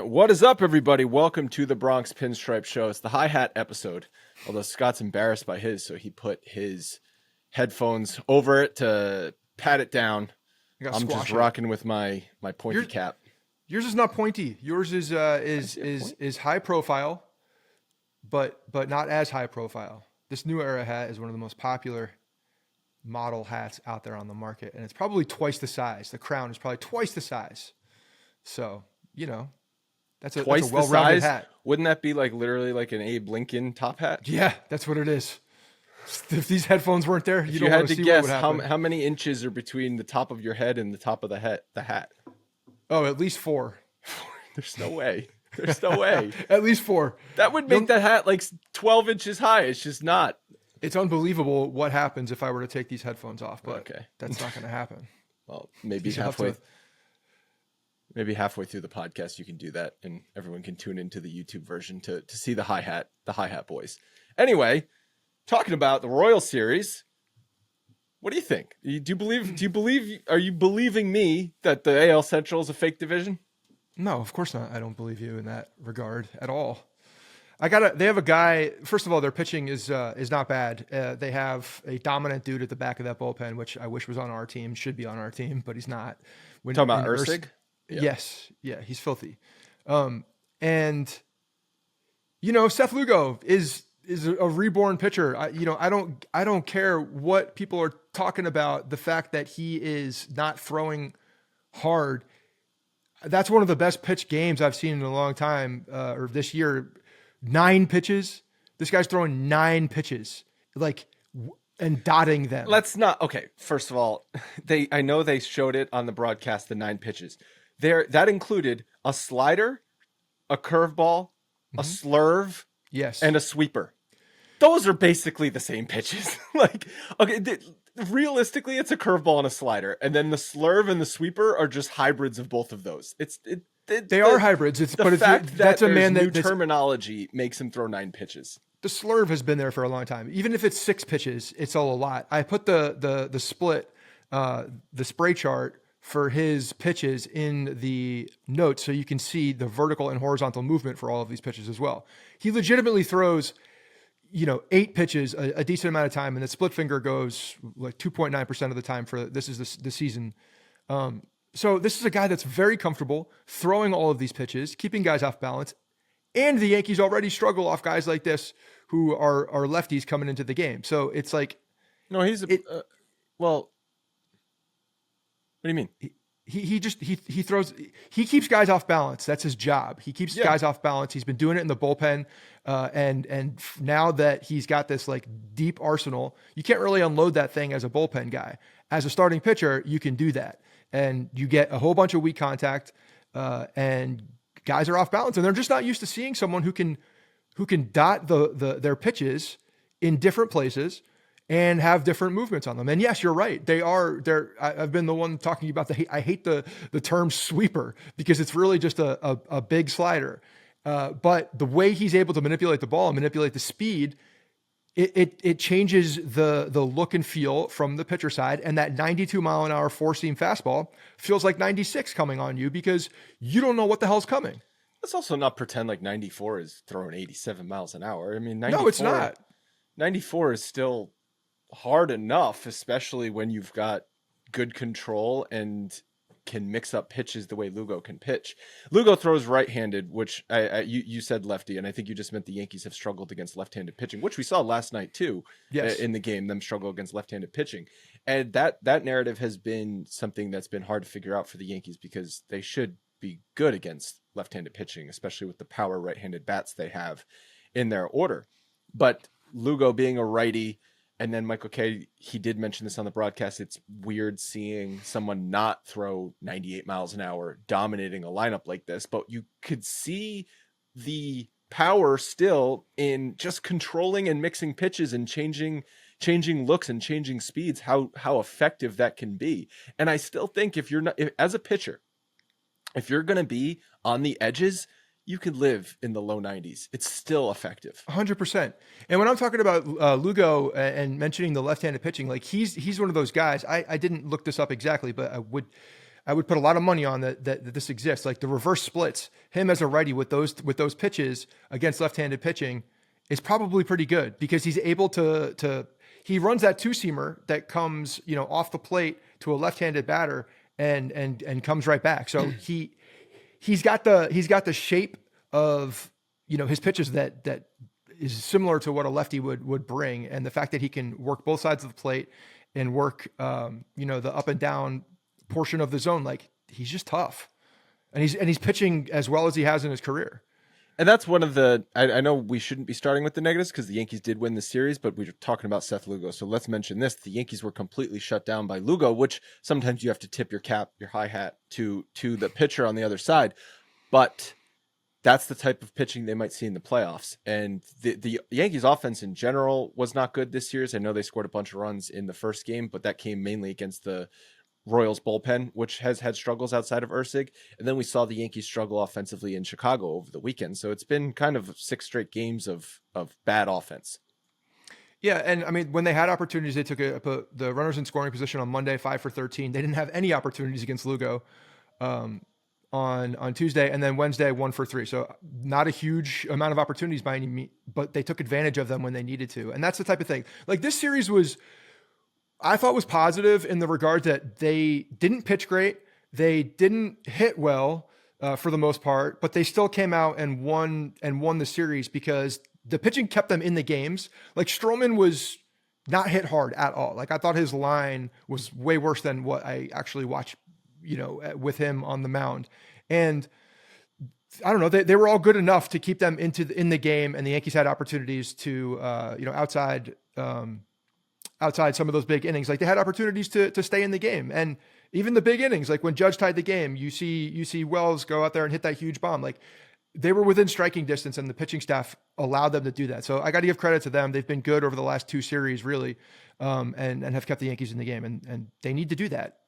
What is up, everybody? Welcome to the Bronx Pinstripe Show. It's the hi-hat episode, although Scott's embarrassed by his, so he put his headphones over it to pat it down. I'm just rocking with my pointy cap. Yours is not pointy. Yours is high profile, but not as high profile. This new era hat is one of the most popular model hats out there on the market, and it's probably twice the size. The crown is probably twice the size. So, that's a well-rounded hat. Wouldn't that be like literally like an Abe Lincoln top hat? Yeah, that's what it is. If these headphones weren't there, you don't had want to to see guess what would happen. how many inches are between the top of your head and the top of the hat. Oh, at least 4. There's no way. There's no way. At least 4. That would make that hat like 12 inches high. It's just not. It's unbelievable what happens if I were to take these headphones off, but okay. That's not going to happen. Well, maybe halfway through the podcast you can do that, and everyone can tune into the YouTube version to see the hi-hat boys. Anyway, talking about the Royal Series, what do you think? Are you believing me that the AL Central is a fake division? No, of course not. I don't believe you in that regard at all. They have a guy. First of all, their pitching is not bad. They have a dominant dude at the back of that bullpen, which I wish was on our team. Should be on our team, but he's not. Talking about Ursig? Yeah. Yes. Yeah. He's filthy. And Seth Lugo is a reborn pitcher. I don't care what people are talking about. The fact that he is not throwing hard. That's one of the best pitch games I've seen in a long time, or this year. 9 pitches. This guy's throwing 9 pitches, and dotting them. Okay. First of all, I know they showed it on the broadcast, the 9 pitches. That included a slider, a curveball, a slurve, yes, and a sweeper. Those are basically the same pitches. Realistically, it's a curveball and a slider, and then the slurve and the sweeper are just hybrids of both of those. They are hybrids. That's a man that terminology makes him throw 9 pitches. The slurve has been there for a long time. Even if it's 6 pitches, it's all a lot. I put the split, the spray chart for his pitches in the notes, so you can see the vertical and horizontal movement for all of these pitches as well. He legitimately throws, 8 pitches a decent amount of time, and the split finger goes like 2.9% of the time for this is the season. So this is a guy that's very comfortable throwing all of these pitches, keeping guys off balance, and the Yankees already struggle off guys like this who are lefties coming into the game. So it's like, no, well. What do you mean? He throws, he keeps guys off balance. That's his job. He keeps guys off balance. He's been doing it in the bullpen. And now that he's got this deep arsenal, you can't really unload that thing as a bullpen guy. As a starting pitcher, you can do that. And you get a whole bunch of weak contact, and guys are off balance, and they're just not used to seeing someone who can dot their pitches in different places and have different movements on them. And yes, you're right. I've been the one talking about I hate the term sweeper because it's really just a big slider. But the way he's able to manipulate the ball and manipulate the speed, it changes the look and feel from the pitcher side. And that 92 mile an hour 4-seam fastball feels like 96 coming on you because you don't know what the hell's coming. Let's also not pretend like 94 is throwing 87 miles an hour. I mean, no, it's not. 94 is still hard enough, especially when you've got good control and can mix up pitches the way Lugo can pitch. Lugo throws right-handed, which you said lefty, and I think you just meant the Yankees have struggled against left-handed pitching, which we saw last night too. Yes. In the game, them struggle against left-handed pitching. And that narrative has been something that's been hard to figure out for the Yankees because they should be good against left-handed pitching, especially with the power right-handed bats they have in their order. But Lugo being a righty, and then Michael Kay, he did mention this on the broadcast. It's weird seeing someone not throw 98 miles an hour dominating a lineup like this, but you could see the power still in just controlling and mixing pitches and changing looks and changing speeds, how effective that can be. And I still think as a pitcher, if you're going to be on the edges, you could live in the low 90s. It's still effective. 100%. And when I'm talking about Lugo and mentioning the left-handed pitching, he's one of those guys. I didn't look this up exactly, but I would put a lot of money on that this exists. Like the reverse splits, him as a righty with those pitches against left-handed pitching is probably pretty good because he's able to he runs that two-seamer that comes, off the plate to a left-handed batter and comes right back. So he's got the shape of, his pitches that is similar to what a lefty would bring. And the fact that he can work both sides of the plate and work, the up and down portion of the zone, like he's just tough. And he's pitching as well as he has in his career. And that's one of the, I know we shouldn't be starting with the negatives because the Yankees did win the series, but we were talking about Seth Lugo. So let's mention this. The Yankees were completely shut down by Lugo, which sometimes you have to tip your cap, your high hat to the pitcher on the other side. But that's the type of pitching they might see in the playoffs. And the Yankees offense in general was not good this series. I know they scored a bunch of runs in the first game, but that came mainly against the Royals bullpen, which has had struggles outside of Erceg. And then we saw the Yankees struggle offensively in Chicago over the weekend. So it's been kind of 6 straight games of bad offense. Yeah. And I mean, when they had opportunities, they put the runners in scoring position on Monday, 5 for 13. They didn't have any opportunities against Lugo on Tuesday, and then Wednesday, 1 for 3. So not a huge amount of opportunities by any means, but they took advantage of them when they needed to. And that's the type of thing. Like this series I thought was positive in the regard that they didn't pitch great. They didn't hit well for the most part, but they still came out and won the series because the pitching kept them in the games. Like Stroman was not hit hard at all. Like I thought his line was way worse than what I actually watched, with him on the mound. And I don't know, they were all good enough to keep them in the game. And the Yankees had opportunities to, outside some of those big innings, like they had opportunities to stay in the game. And even the big innings, like when Judge tied the game, you see Wells go out there and hit that huge bomb. Like they were within striking distance and the pitching staff allowed them to do that. So I got to give credit to them. They've been good over the last 2 series really. And have kept the Yankees in the game and they need to do that.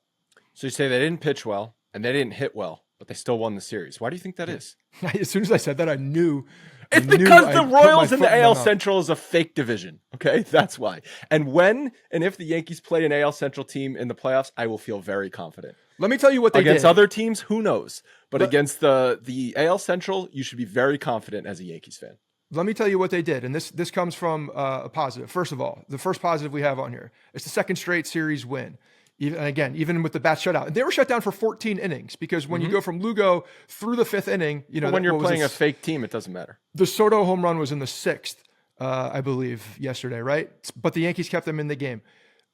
So you say they didn't pitch well and they didn't hit well, but they still won the series. Why do you think that is? As soon as I said that, I knew. It's because the Royals in the AL Central is a fake division. Okay, that's why. And when and if the Yankees play an AL Central team in the playoffs, I will feel very confident. Let me tell you what they did. Against other teams, who knows? But against the AL Central, you should be very confident as a Yankees fan. Let me tell you what they did. And this comes from a positive. First of all, the first positive we have on here, it's the second straight series win. Even with the bat shutout. And they were shut down for 14 innings because when you go from Lugo through the 5th inning, when you're playing a fake team, it doesn't matter. The Soto home run was in the 6th, I believe, yesterday, right? But the Yankees kept them in the game.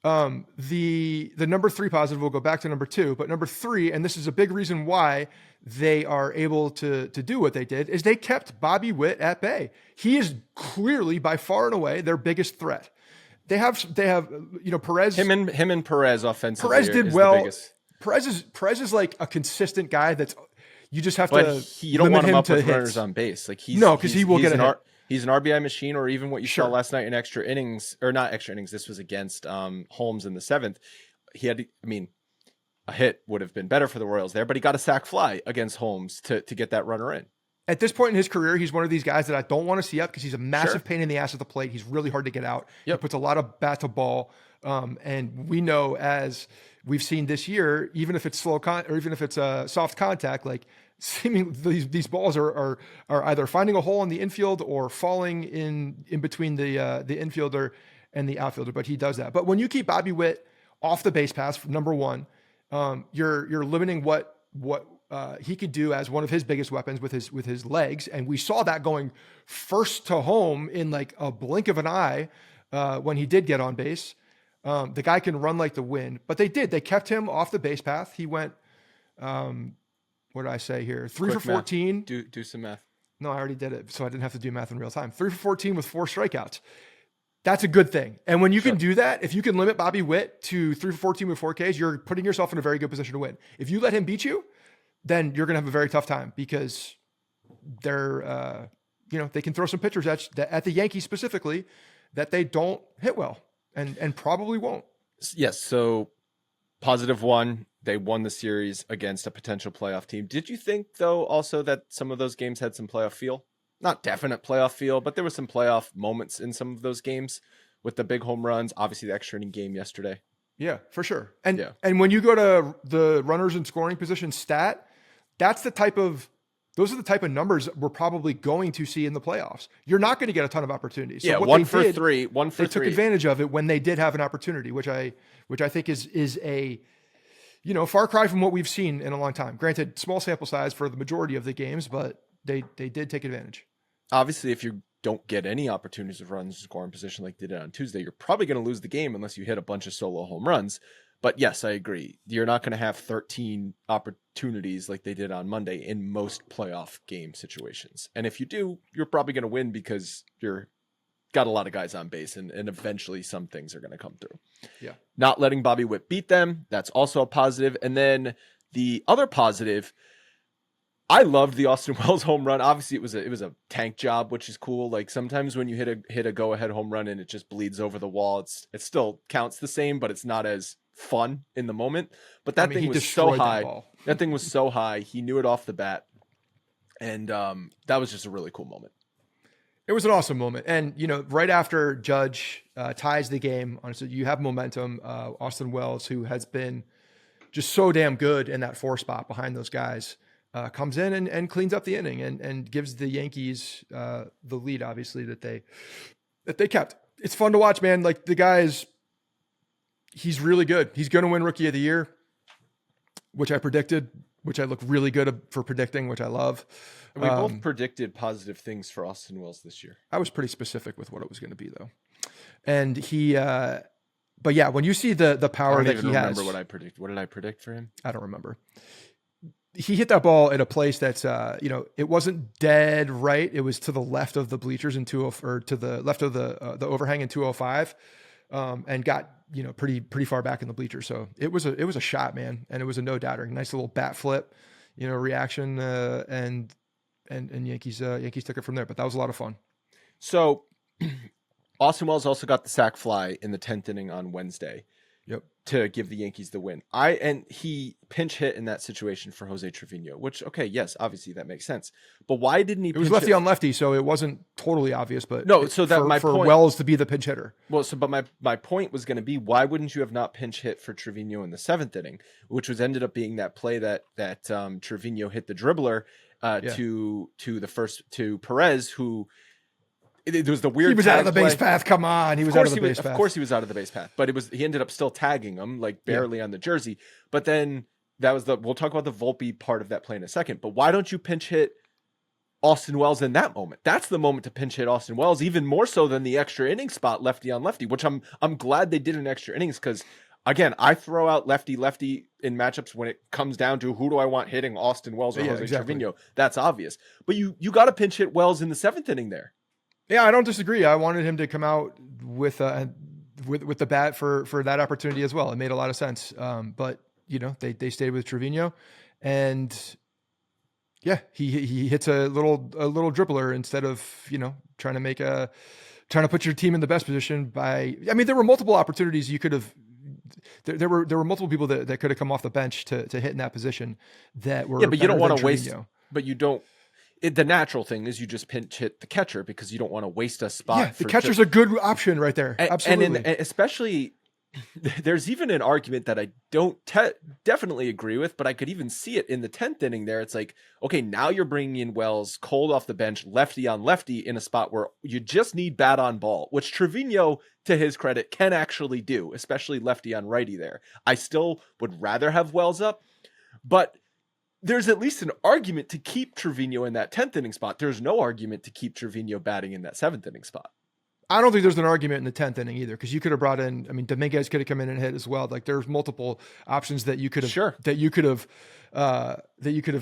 The number 3 positive, we'll go back to number 2, but number 3, and this is a big reason why they are able to do what they did, is they kept Bobby Witt at bay. He is clearly by far and away their biggest threat. They have Perez. Him and Perez offensively. Perez did well. Perez is like a consistent guy that's you just have to. You don't want him up with runners on base. Like because he will get a hit. He's an RBI machine, or even what you saw last night in extra innings, or not extra innings. This was against Holmes in the 7th. He had, a hit would have been better for the Royals there, but he got a sac fly against Holmes to get that runner in. At this point in his career, he's one of these guys that I don't want to see up because he's a massive pain in the ass at the plate. He's really hard to get out. Yep. He puts a lot of bat to ball. And we know, as we've seen this year, even if it's slow or even if it's soft contact, like seemingly these balls are either finding a hole in the infield or falling in between the infielder and the outfielder. But he does that. But when you keep Bobby Witt off the base paths, number 1, you're limiting what he could do as one of his biggest weapons with his legs. And we saw that going first to home in like a blink of an eye when he did get on base. The guy can run like the wind, but they kept him off the base path. He went, what did I say here? 3 for 14. Do some math. No, I already did it. So I didn't have to do math in real time. 3 for 14 with 4 strikeouts. That's a good thing. And when you can do that, if you can limit Bobby Witt to 3 for 14 with 4 Ks, you're putting yourself in a very good position to win. If you let him beat you, then you're going to have a very tough time because they're, they can throw some pitchers at the Yankees specifically that they don't hit well and probably won't. Yes. So +1, they won the series against a potential playoff team. Did you think though, also that some of those games had some playoff feel? Not definite playoff feel, but there was some playoff moments in some of those games with the big home runs, obviously the extra inning game yesterday. Yeah, for sure. And Yeah. and when you go to the runners in scoring position stat, those are the type of numbers we're probably going to see in the playoffs. You're not going to get a ton of opportunities. So Yeah, what one they for did, three. they took advantage of it when they did have an opportunity, which I think is a far cry from what we've seen in a long time. Granted, small sample size for the majority of the games, but they did take advantage. Obviously, if you don't get any opportunities of runs in scoring position like they did on Tuesday, you're probably going to lose the game unless you hit a bunch of solo home runs. But yes, I agree. You're not going to have 13 opportunities like they did on Monday in most playoff game situations. And if you do, you're probably going to win because you're got a lot of guys on base and eventually some things are going to come through. Yeah. Not letting Bobby Witt beat them. That's also a positive. And then the other positive, I loved the Austin Wells home run. Obviously, it was a tank job, which is cool. Like sometimes when you hit a go ahead home run and it just bleeds over the wall, it still counts the same, but it's not as fun in the moment. But that thing was so high. That thing was so high. He knew it off the bat, and that was just a really cool moment. It was an awesome moment, and right after Judge ties the game, honestly, you have momentum. Austin Wells, who has been just so damn good in that 4 spot behind those guys, comes in and cleans up the inning and gives the Yankees the lead, obviously, that they kept. It's fun to watch, man. Like the guy he's really good. He's going to win Rookie of the Year, which I predicted, which I look really good for predicting, which I love. And we both predicted positive things for Austin Wells this year. I was pretty specific with what it was going to be, though. And he, but yeah, when you see the power that he has. I don't remember what I predicted. What did I predict for him? I don't remember. He hit that ball at a place that's, it wasn't dead right. It was to the left of the bleachers in or to the left of the overhang in 205, and got pretty far back in the bleachers. So it was a shot, man, and it was a no doubter. Nice little bat flip, reaction, and Yankees took it from there. But that was a lot of fun. So Austin Wells also got the sac fly in the 10th inning on Wednesday. Yep. To give the Yankees the win. He pinch hit in that situation for Jose Trevino, which, okay, yes, obviously that makes sense. But why didn't he? It was lefty on lefty, so it wasn't totally obvious. But no, so that my for point, Wells to be the pinch hitter. Well, but my point was going to be, why wouldn't you have not pinch hit for Trevino in the 7th inning, which was ended up being that play that Trevino hit the dribbler to Perez, who. It was the weird. He was out of the base path. Come on, he was out of the base path. Of course, he was out of the base path, but he ended up still tagging him like barely on the jersey. But then we'll talk about the Volpe part of that play in a second. But why don't you pinch hit Austin Wells in that moment? That's the moment to pinch hit Austin Wells, even more so than the extra inning spot lefty on lefty, which I'm glad they did in extra innings because. Again, I throw out lefty in matchups when it comes down to who do I want hitting Austin Wells or Jose Trevino. That's obvious. But you got to pinch hit Wells in the 7th inning there. Yeah, I don't disagree. I wanted him to come out with the bat for that opportunity as well. It made a lot of sense. But they stayed with Trevino, and yeah, he hits a little dribbler instead of trying to put your team in the best position by. I mean, there were multiple opportunities you could have. There were multiple people that could have come off the bench to hit in that position that were. Yeah, but you don't want to waste. But you don't. The natural thing is you just pinch hit the catcher because you don't want to waste a spot. Yeah, the catcher's a good option right there. Absolutely. And especially, there's even an argument that I don't definitely agree with, but I could even see it in the 10th inning there. It's like, okay, now you're bringing in Wells cold off the bench, lefty on lefty in a spot where you just need bat on ball, which Trevino, to his credit, can actually do, especially lefty on righty there. I still would rather have Wells up, but there's at least an argument to keep Trevino in that 10th inning spot. There's no argument to keep Trevino batting in that 7th inning spot. I don't think there's an argument in the 10th inning either, because you could have brought in, Dominguez could have come in and hit as well. Like there's multiple options that you could have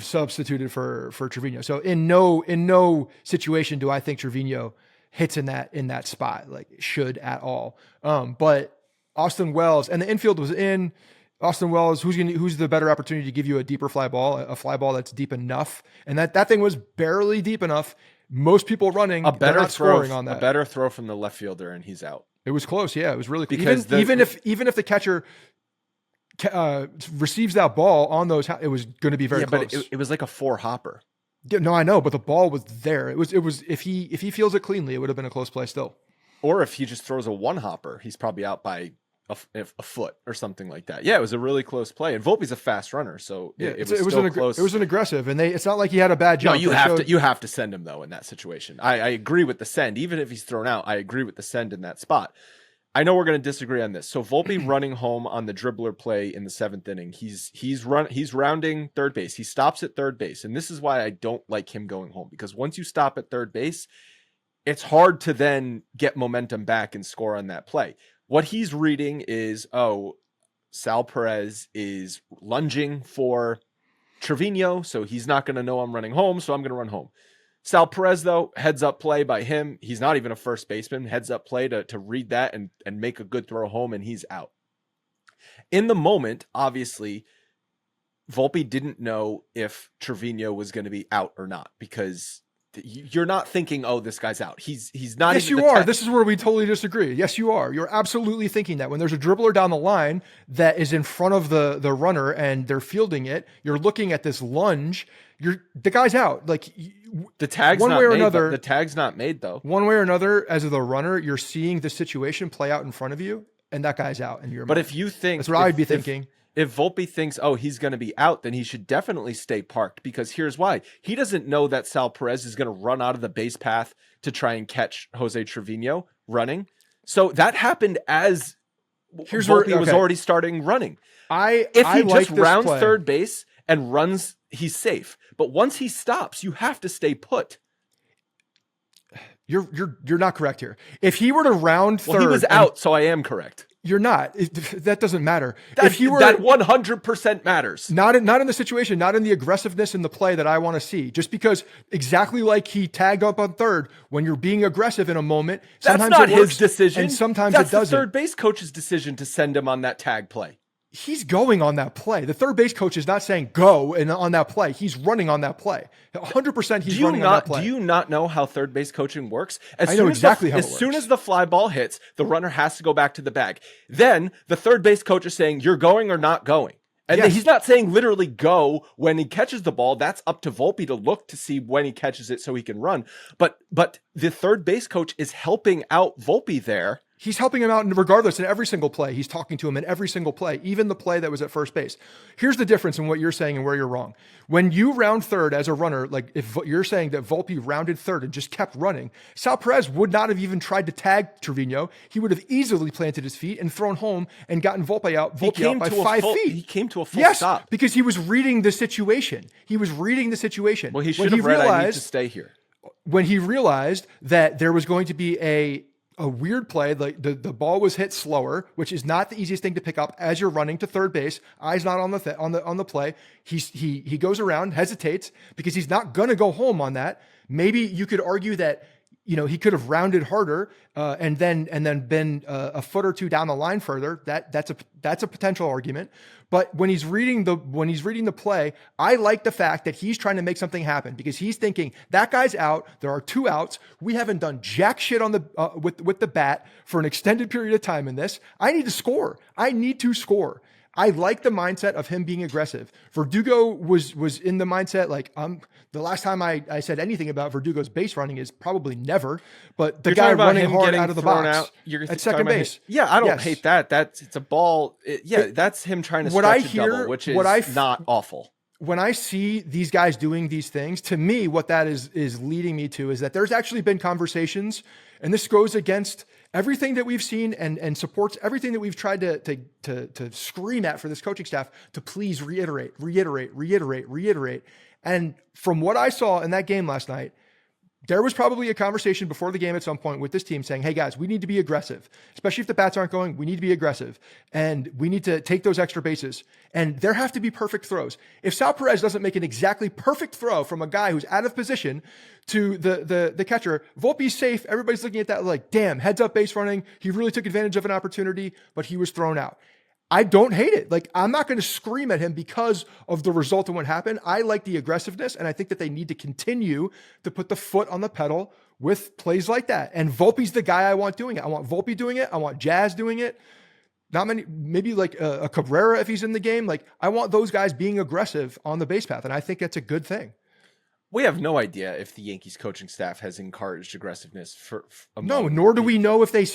substituted for Trevino. So in no situation do I think Trevino hits in that spot, like should at all. But Austin Wells, and the infield was in. Austin Wells, who's the better opportunity to give you a deeper fly ball, a fly ball that's deep enough, and that thing was barely deep enough. Most people running, they're not scoring on that. A better throw from the left fielder, and he's out. It was close, yeah. It was really close. Because even if the catcher receives that ball on those, it was going to be very close. But it was like a 4-hopper. Yeah, no, I know, but the ball was there. It was if he fields it cleanly, it would have been a close play still. Or if he just throws a 1-hopper, he's probably out by a foot or something like that. Yeah, it was a really close play, and Volpe's a fast runner, so it was still close. It was an aggressive, and it's not like he had a bad jump. No, you have to send him though in that situation. I agree with the send, even if he's thrown out. I agree with the send in that spot. I know we're going to disagree on this. So Volpe running home on the dribbler play in the 7th inning. He's rounding third base. He stops at third base, and this is why I don't like him going home, because once you stop at third base, it's hard to then get momentum back and score on that play. What he's reading is, Sal Perez is lunging for Trevino, so he's not going to know I'm running home, so I'm going to run home. Sal Perez, though, heads up play by him. He's not even a first baseman. Heads up play to read that and make a good throw home, and he's out. In the moment, obviously, Volpe didn't know if Trevino was going to be out or not, because you're not thinking, this guy's out. He's not. Yes, you are. This is where we totally disagree. Yes, you are. You're absolutely thinking that when there's a dribbler down the line that is in front of the runner and they're fielding it, you're looking at this lunge. The guy's out. Like the tag's one not way or made, another. The tag's not made though. One way or another, as the runner, you're seeing the situation play out in front of you, and that guy's out. And But if you think that's what I'd be thinking. If Volpe thinks, he's going to be out, then he should definitely stay parked, because here's why. He doesn't know that Sal Perez is going to run out of the base path to try and catch Jose Trevino running. So that happened as Volpe was already starting running. If he just rounds third base and runs, he's safe. But once he stops, you have to stay put. You're not correct here. If he were to round third, he was out, so I am correct. You're not. That doesn't matter. That 100% matters. Not in the situation, not in the aggressiveness in the play that I want to see. Just because exactly like he tagged up on third, when you're being aggressive in a moment, sometimes that's not it works, his decision, and sometimes that's it doesn't. The third base coach's decision to send him on that tag play. He's going on that play. The third base coach is not saying go and on that play. He's running on that play. 100% he's running on that play. Do you not know how third base coaching works? I know exactly how it works. As soon as the fly ball hits, the runner has to go back to the bag. Then the third base coach is saying, you're going or not going. And Yes. he's not saying literally go when he catches the ball. That's up to Volpe to look to see when he catches it so he can run. But the third base coach is helping out Volpe there. He's helping him out regardless in every single play. He's talking to him in every single play, even the play that was at first base. Here's the difference in what you're saying and where you're wrong. When you round third as a runner, like if you're saying that Volpe rounded third and just kept running, Sal Perez would not have even tried to tag Trevino. He would have easily planted his feet and thrown home and gotten Volpe out by 5 feet. He came to a full stop. Yes, because he was reading the situation. Well, he should have read, I need to stay here. When he realized that there was going to be a weird play, like the ball was hit slower, which is not the easiest thing to pick up as you're running to third base. Eyes not on the play. He goes around, hesitates because he's not going to go home on that. Maybe you could argue that he could have rounded harder and then been a foot or two down the line further. That's a potential argument. But when he's reading the play, I like the fact that he's trying to make something happen because he's thinking that guy's out. There are 2 outs. We haven't done jack shit on the with the bat for an extended period of time in this. I need to score. I like the mindset of him being aggressive. Verdugo was in the mindset like the last time I said anything about Verdugo's base running is probably never, but the guy running hard out of the box at second base. I don't hate that. It's a ball. That's him trying to stretch a double, which is not awful. When I see these guys doing these things, to me, what that is leading me to is that there's actually been conversations, and this goes against everything that we've seen and supports everything that we've tried to scream at for this coaching staff to please reiterate. And from what I saw in that game last night, there was probably a conversation before the game at some point with this team saying, hey guys, we need to be aggressive, especially if the bats aren't going, we need to be aggressive and we need to take those extra bases and there have to be perfect throws. If Sal Perez doesn't make an exactly perfect throw from a guy who's out of position to the catcher, Volpe's safe. Everybody's looking at that like, damn, heads up base running. He really took advantage of an opportunity, but he was thrown out. I don't hate it. Like, I'm not going to scream at him because of the result of what happened. I like the aggressiveness, and I think that they need to continue to put the foot on the pedal with plays like that. And Volpe's the guy I want doing it. I want Volpe doing it. I want Jazz doing it. Not many, maybe like a Cabrera if he's in the game. Like, I want those guys being aggressive on the base path, and I think that's a good thing. We have no idea if the Yankees coaching staff has encouraged aggressiveness no, nor do we know if they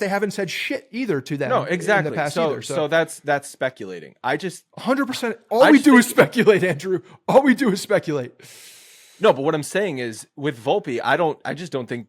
haven't said shit either to them. No, exactly. In the past so that's speculating. I just 100%. All we do is speculate, Andrew. All we do is speculate. No, but what I'm saying is with Volpe, I just don't think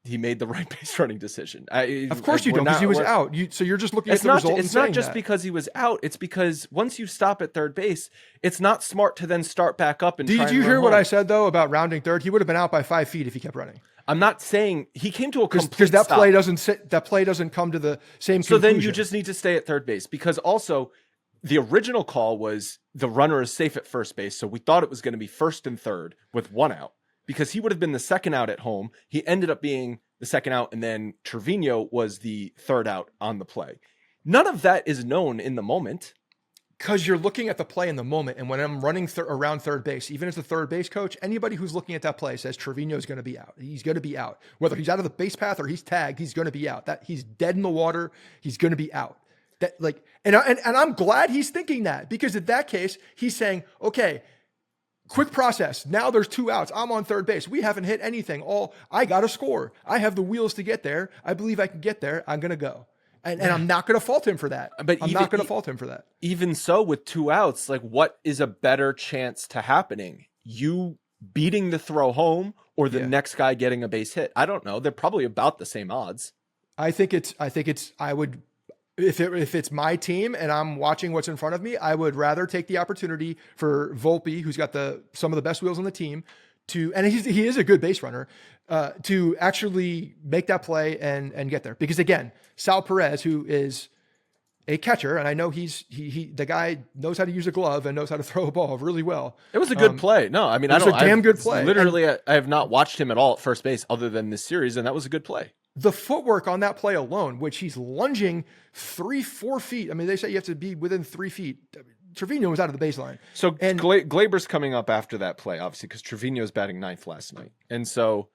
he made the right base running decision. Of course you don't, because he was out. So you're just looking at the result. It's not just because he was out. It's because once you stop at third base, it's not smart to then start back up and. Did you hear what I said though about rounding third? He would have been out by 5 feet if he kept running. I'm not saying he came to a complete because that stop. play doesn't That play doesn't come to the same. So conclusion. then you just need to stay at third base, because also the original call was the runner is safe at first base. So we thought it was going to be first and third with one out, because he would have been the second out at home. He ended up being the second out, and then Trevino was the third out on the play. None of that is known in the moment. Because you're looking at the play in the moment. And when I'm running around third base, even as the third base coach, anybody who's looking at that play says Trevino is going to be out. He's going to be out. Whether he's out of the base path or he's tagged, he's going to be out. That he's dead in the water. He's going to be out. That like, and I'm glad he's thinking that, because in that case, he's saying, okay, quick process. Now there's 2 outs. I'm on third base. We haven't hit anything. I got to score. I have the wheels to get there. I believe I can get there. I'm going to go. And I'm not going to fault him for that. But I'm not going to fault him for that. Even so, with 2 outs, like, what is a better chance to happening? You beating the throw home or the next guy getting a base hit? I don't know. They're probably about the same odds. If it's my team and I'm watching what's in front of me, I would rather take the opportunity for Volpe, who's got some of the best wheels on the team, and he is a good base runner, to actually make that play and get there. Because again, Sal Perez, who is a catcher, and I know the guy knows how to use a glove and knows how to throw a ball really well. It was a good play. No, I mean, it was a damn good play. Literally, I have not watched him at all at first base other than this series, and that was a good play. The footwork on that play alone, which he's lunging 3-4 feet. I mean, they say you have to be within 3 feet. Trevino was out of the baseline. So Glaber's coming up after that play, obviously, because Trevino's batting ninth last night. And so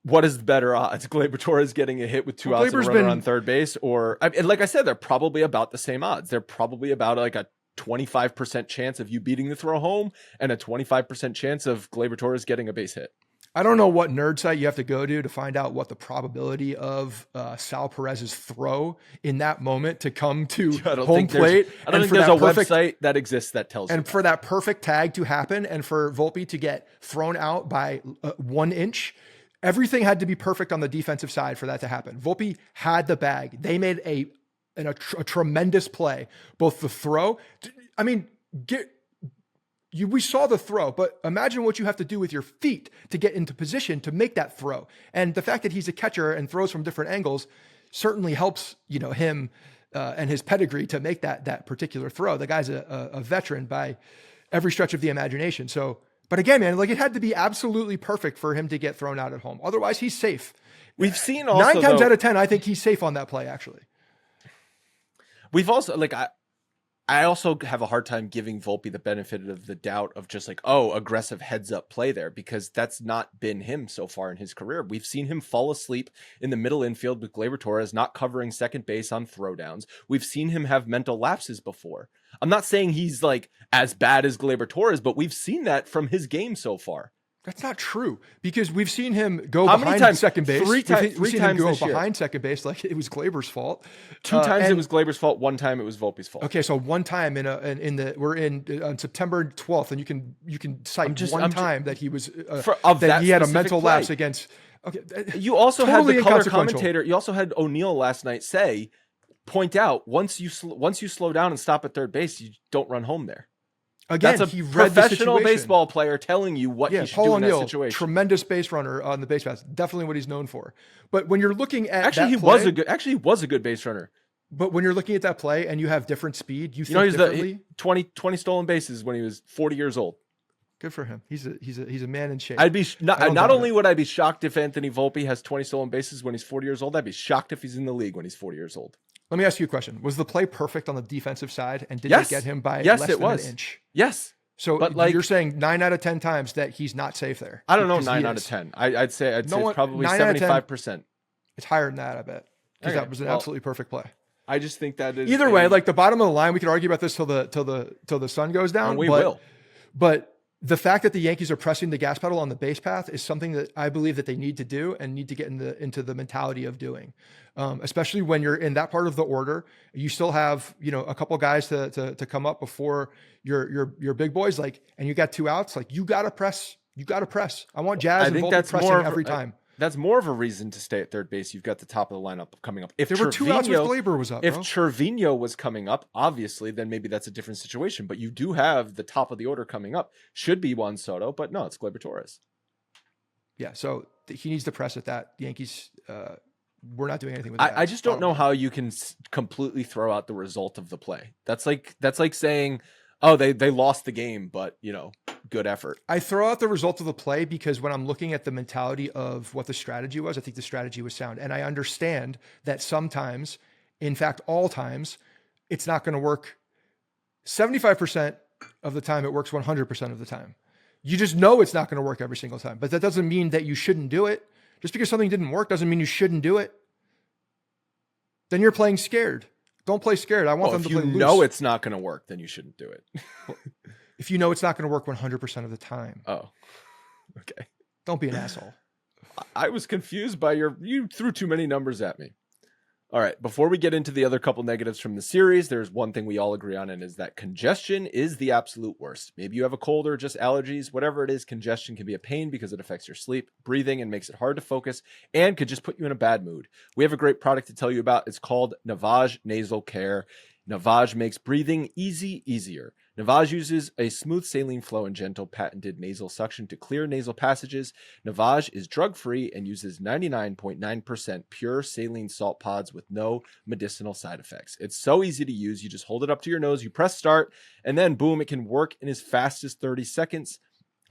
what is the better odds? Gleyber Torres getting a hit with 2 outs and a runner on third base? Or, like I said, they're probably about the same odds. They're probably about like a 25% chance of you beating the throw home and a 25% chance of Gleyber Torres getting a base hit. I don't know what nerd site you have to go to find out what the probability of Sal Perez's throw in that moment to come to home plate. I don't think there's a website that exists that tells you. And for that perfect tag to happen and for Volpe to get thrown out by 1 inch, everything had to be perfect on the defensive side for that to happen. Volpe had the bag. They made a tremendous play. Both the throw, I mean, we saw the throw, but imagine what you have to do with your feet to get into position to make that throw. And the fact that he's a catcher and throws from different angles certainly helps, him and his pedigree to make that particular throw. The guy's a veteran by every stretch of the imagination. So, but again, man, like, it had to be absolutely perfect for him to get thrown out at home. Otherwise, he's safe. We've seen also 9 times out of 10, I think he's safe on that play, actually. We've also, I also have a hard time giving Volpe the benefit of the doubt of just aggressive heads up play there, because that's not been him so far in his career. We've seen him fall asleep in the middle infield with Gleyber Torres not covering second base on throwdowns. We've seen him have mental lapses before. I'm not saying he's as bad as Gleyber Torres, but we've seen that from his game so far. That's not true, because we've seen him go behind second base. Three times go behind second base like it was Gleyber's fault. 2 times it was Gleyber's fault. 1 time it was Volpe's fault. Okay, so 1 time we're on September 12th, and you can cite one time that he was that he had a mental lapse against. Okay, you also totally had the color commentator. You also had O'Neill last night point out once you slow down and stop at third base, you don't run home there. Again, that's a he read professional the baseball player telling you what he should do in that situation. Tremendous base runner on the base paths, definitely what he's known for. But when you're looking at he was a good base runner. But when you're looking at that play and you have different speed, you think he's differently. 20 stolen bases when he was 40 years old. Good for him. He's a man in shape. I'd be not only would I be shocked if Anthony Volpe has 20 stolen bases when he's 40 years old, I'd be shocked if he's in the league when he's 40 years old. Let me ask you a question. Was the play perfect on the defensive side, and did it get him by less than an inch? Yes. So you're saying 9 out of 10 times that he's not safe there? I don't know, 9 out of 10. I'd say it's probably 75%. It's higher than that, I bet, because that was an absolutely perfect play. I just think that is either way. Like the bottom of the line, we could argue about this till the sun goes down. And we will. But the fact that the Yankees are pressing the gas pedal on the base path is something that I believe that they need to do and need to get into the mentality of doing. Especially when you're in that part of the order, you still have, a couple guys to come up before your big boys, and you got 2 outs, you got to press. I want Jazz and Volpe pressing every time. That's more of a reason to stay at third base. You've got the top of the lineup coming up. If there were 2 outs with Glaber was up, if Trevino was coming up, obviously, then maybe that's a different situation. But you do have the top of the order coming up. Should be Juan Soto, but no, it's Glaber Torres. Yeah, so he needs to press at that. The Yankees, we're not doing anything with that. I just don't know how you can completely throw out the result of the play. That's like saying, oh, they lost the game, but good effort. I throw out the result of the play because when I'm looking at the mentality of what the strategy was, I think the strategy was sound. And I understand that sometimes, in fact, all times, it's not going to work. 75% of the time, it works 100% of the time. You just know it's not going to work every single time, but that doesn't mean that you shouldn't do it. Just because something didn't work doesn't mean you shouldn't do it. Then you're playing scared. Don't play scared. I want them to play loose. If you know it's not going to work, then you shouldn't do it. If you know it's not going to work 100% of the time. Oh, okay. Don't be an asshole. I was confused by you threw too many numbers at me. All right. Before we get into the other couple negatives from the series, there's one thing we all agree on, and is that congestion is the absolute worst. Maybe you have a cold or just allergies, whatever it is, congestion can be a pain because it affects your sleep, breathing, and makes it hard to focus, and could just put you in a bad mood. We have a great product to tell you about. It's called Navage Nasal Care. Navage makes breathing easier. Navage uses a smooth saline flow and gentle patented nasal suction to clear nasal passages. Navage is drug-free and uses 99.9% pure saline salt pods with no medicinal side effects. It's so easy to use. You just hold it up to your nose, you press start, and then boom, it can work in as fast as 30 seconds.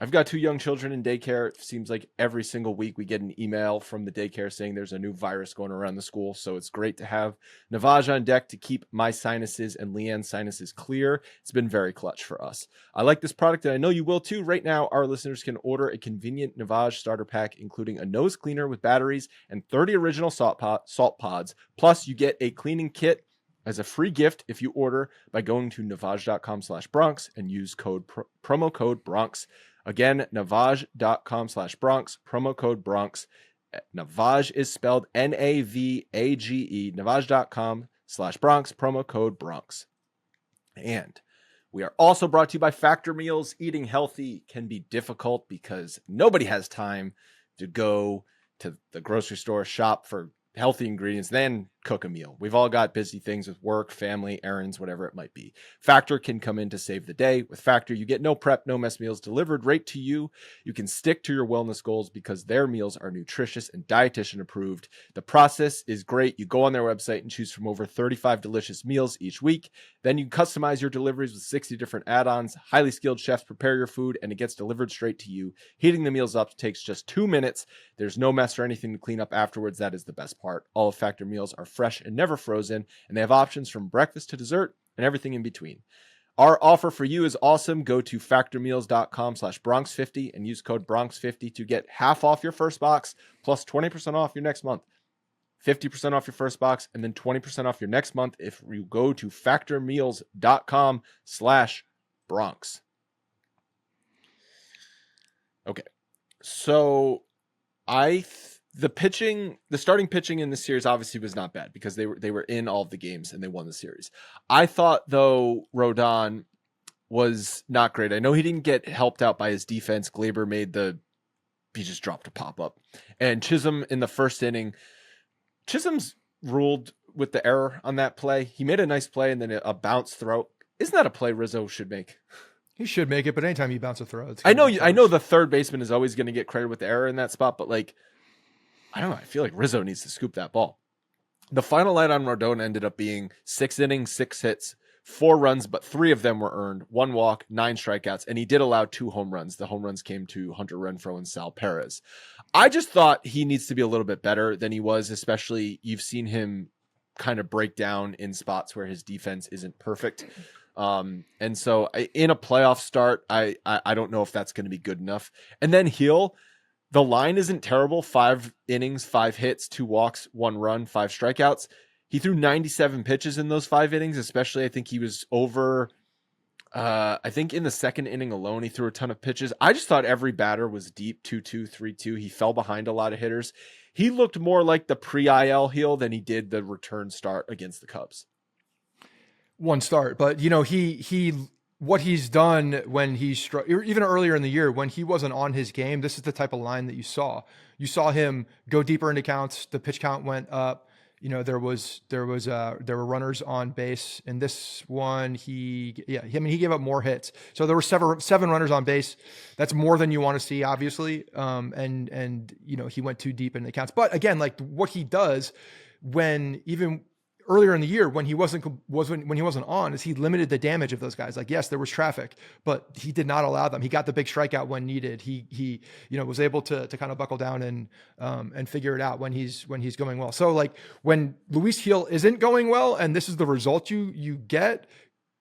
I've got 2 young children in daycare. It seems like every single week we get an email from the daycare saying there's a new virus going around the school. So it's great to have Navage on deck to keep my sinuses and Leanne's sinuses clear. It's been very clutch for us. I like this product, and I know you will too. Right now, our listeners can order a convenient Navage starter pack, including a nose cleaner with batteries and 30 original salt pods. Plus, you get a cleaning kit as a free gift if you order by going to navage.com/Bronx and use promo code Bronx. Again, navage.com/Bronx, promo code Bronx. Navage is spelled Navage, navage.com/Bronx, promo code Bronx. And we are also brought to you by Factor Meals. Eating healthy can be difficult because nobody has time to go to the grocery store, shop for healthy ingredients, then cook a meal. We've all got busy things with work, family, errands, whatever it might be. Factor can come in to save the day. With Factor, you get no prep, no mess meals delivered right to you. You can stick to your wellness goals because their meals are nutritious and dietitian approved. The process is great. You go on their website and choose from over 35 delicious meals each week. Then you customize your deliveries with 60 different add-ons. Highly skilled chefs prepare your food and it gets delivered straight to you. Heating the meals up takes just 2 minutes. There's no mess or anything to clean up afterwards. That is the best part. All of Factor meals are fresh and never frozen, and they have options from breakfast to dessert and everything in between. Our offer for you is awesome. Go to factormeals.com/Bronx50 and use code Bronx50 to get half off your first box plus 20% off your next month. 50% off your first box and then 20% off your next month if you go to factormeals.com/Bronx. Okay. So the starting pitching in this series obviously was not bad because they were in all of the games and they won the series. I thought though Rodon was not great. I know he didn't get helped out by his defense. Glaber he just dropped a pop-up. And Chisholm in the first inning, Chisholm's ruled with the error on that play. He made a nice play and then a bounce throw. Isn't that a play Rizzo should make? He should make it, but anytime you bounce a throw, I know the third baseman is always going to get credit with the error in that spot, but I don't know. I feel like Rizzo needs to scoop that ball. The final line on Rodon ended up being 6 innings, 6 hits, 4 runs, but 3 of them were earned, 1 walk, 9 strikeouts, and he did allow 2 home runs. The home runs came to Hunter Renfroe and Sal Perez. I just thought he needs to be a little bit better than he was, especially you've seen him kind of break down in spots where his defense isn't perfect. And so in a playoff start, I don't know if that's going to be good enough. And then Hill, the line isn't terrible. 5 innings, 5 hits, 2 walks, 1 run, 5 strikeouts. He threw 97 pitches in those 5 innings, especially I think he was over I think in the second inning alone, he threw a ton of pitches. I just thought every batter was deep, 2-2, 3-2. He fell behind a lot of hitters. He looked more like the pre-IL heel than he did the return start against the Cubs. One start, but he what he's done when he's even earlier in the year when he wasn't on his game, this is the type of line that you saw. You saw him go deeper into counts. The pitch count went up. There were runners on base. In this one, he gave up more hits. So there were seven runners on base. That's more than you want to see, obviously. And he went too deep into counts. But again, like what he does when even earlier in the year when he wasn't on is he limited the damage of those guys. Like, yes, there was traffic, but he did not allow them. He got the big strikeout when needed. He was able to kind of buckle down and figure it out when he's going well. So like when Luis Gil isn't going well and this is the result you get,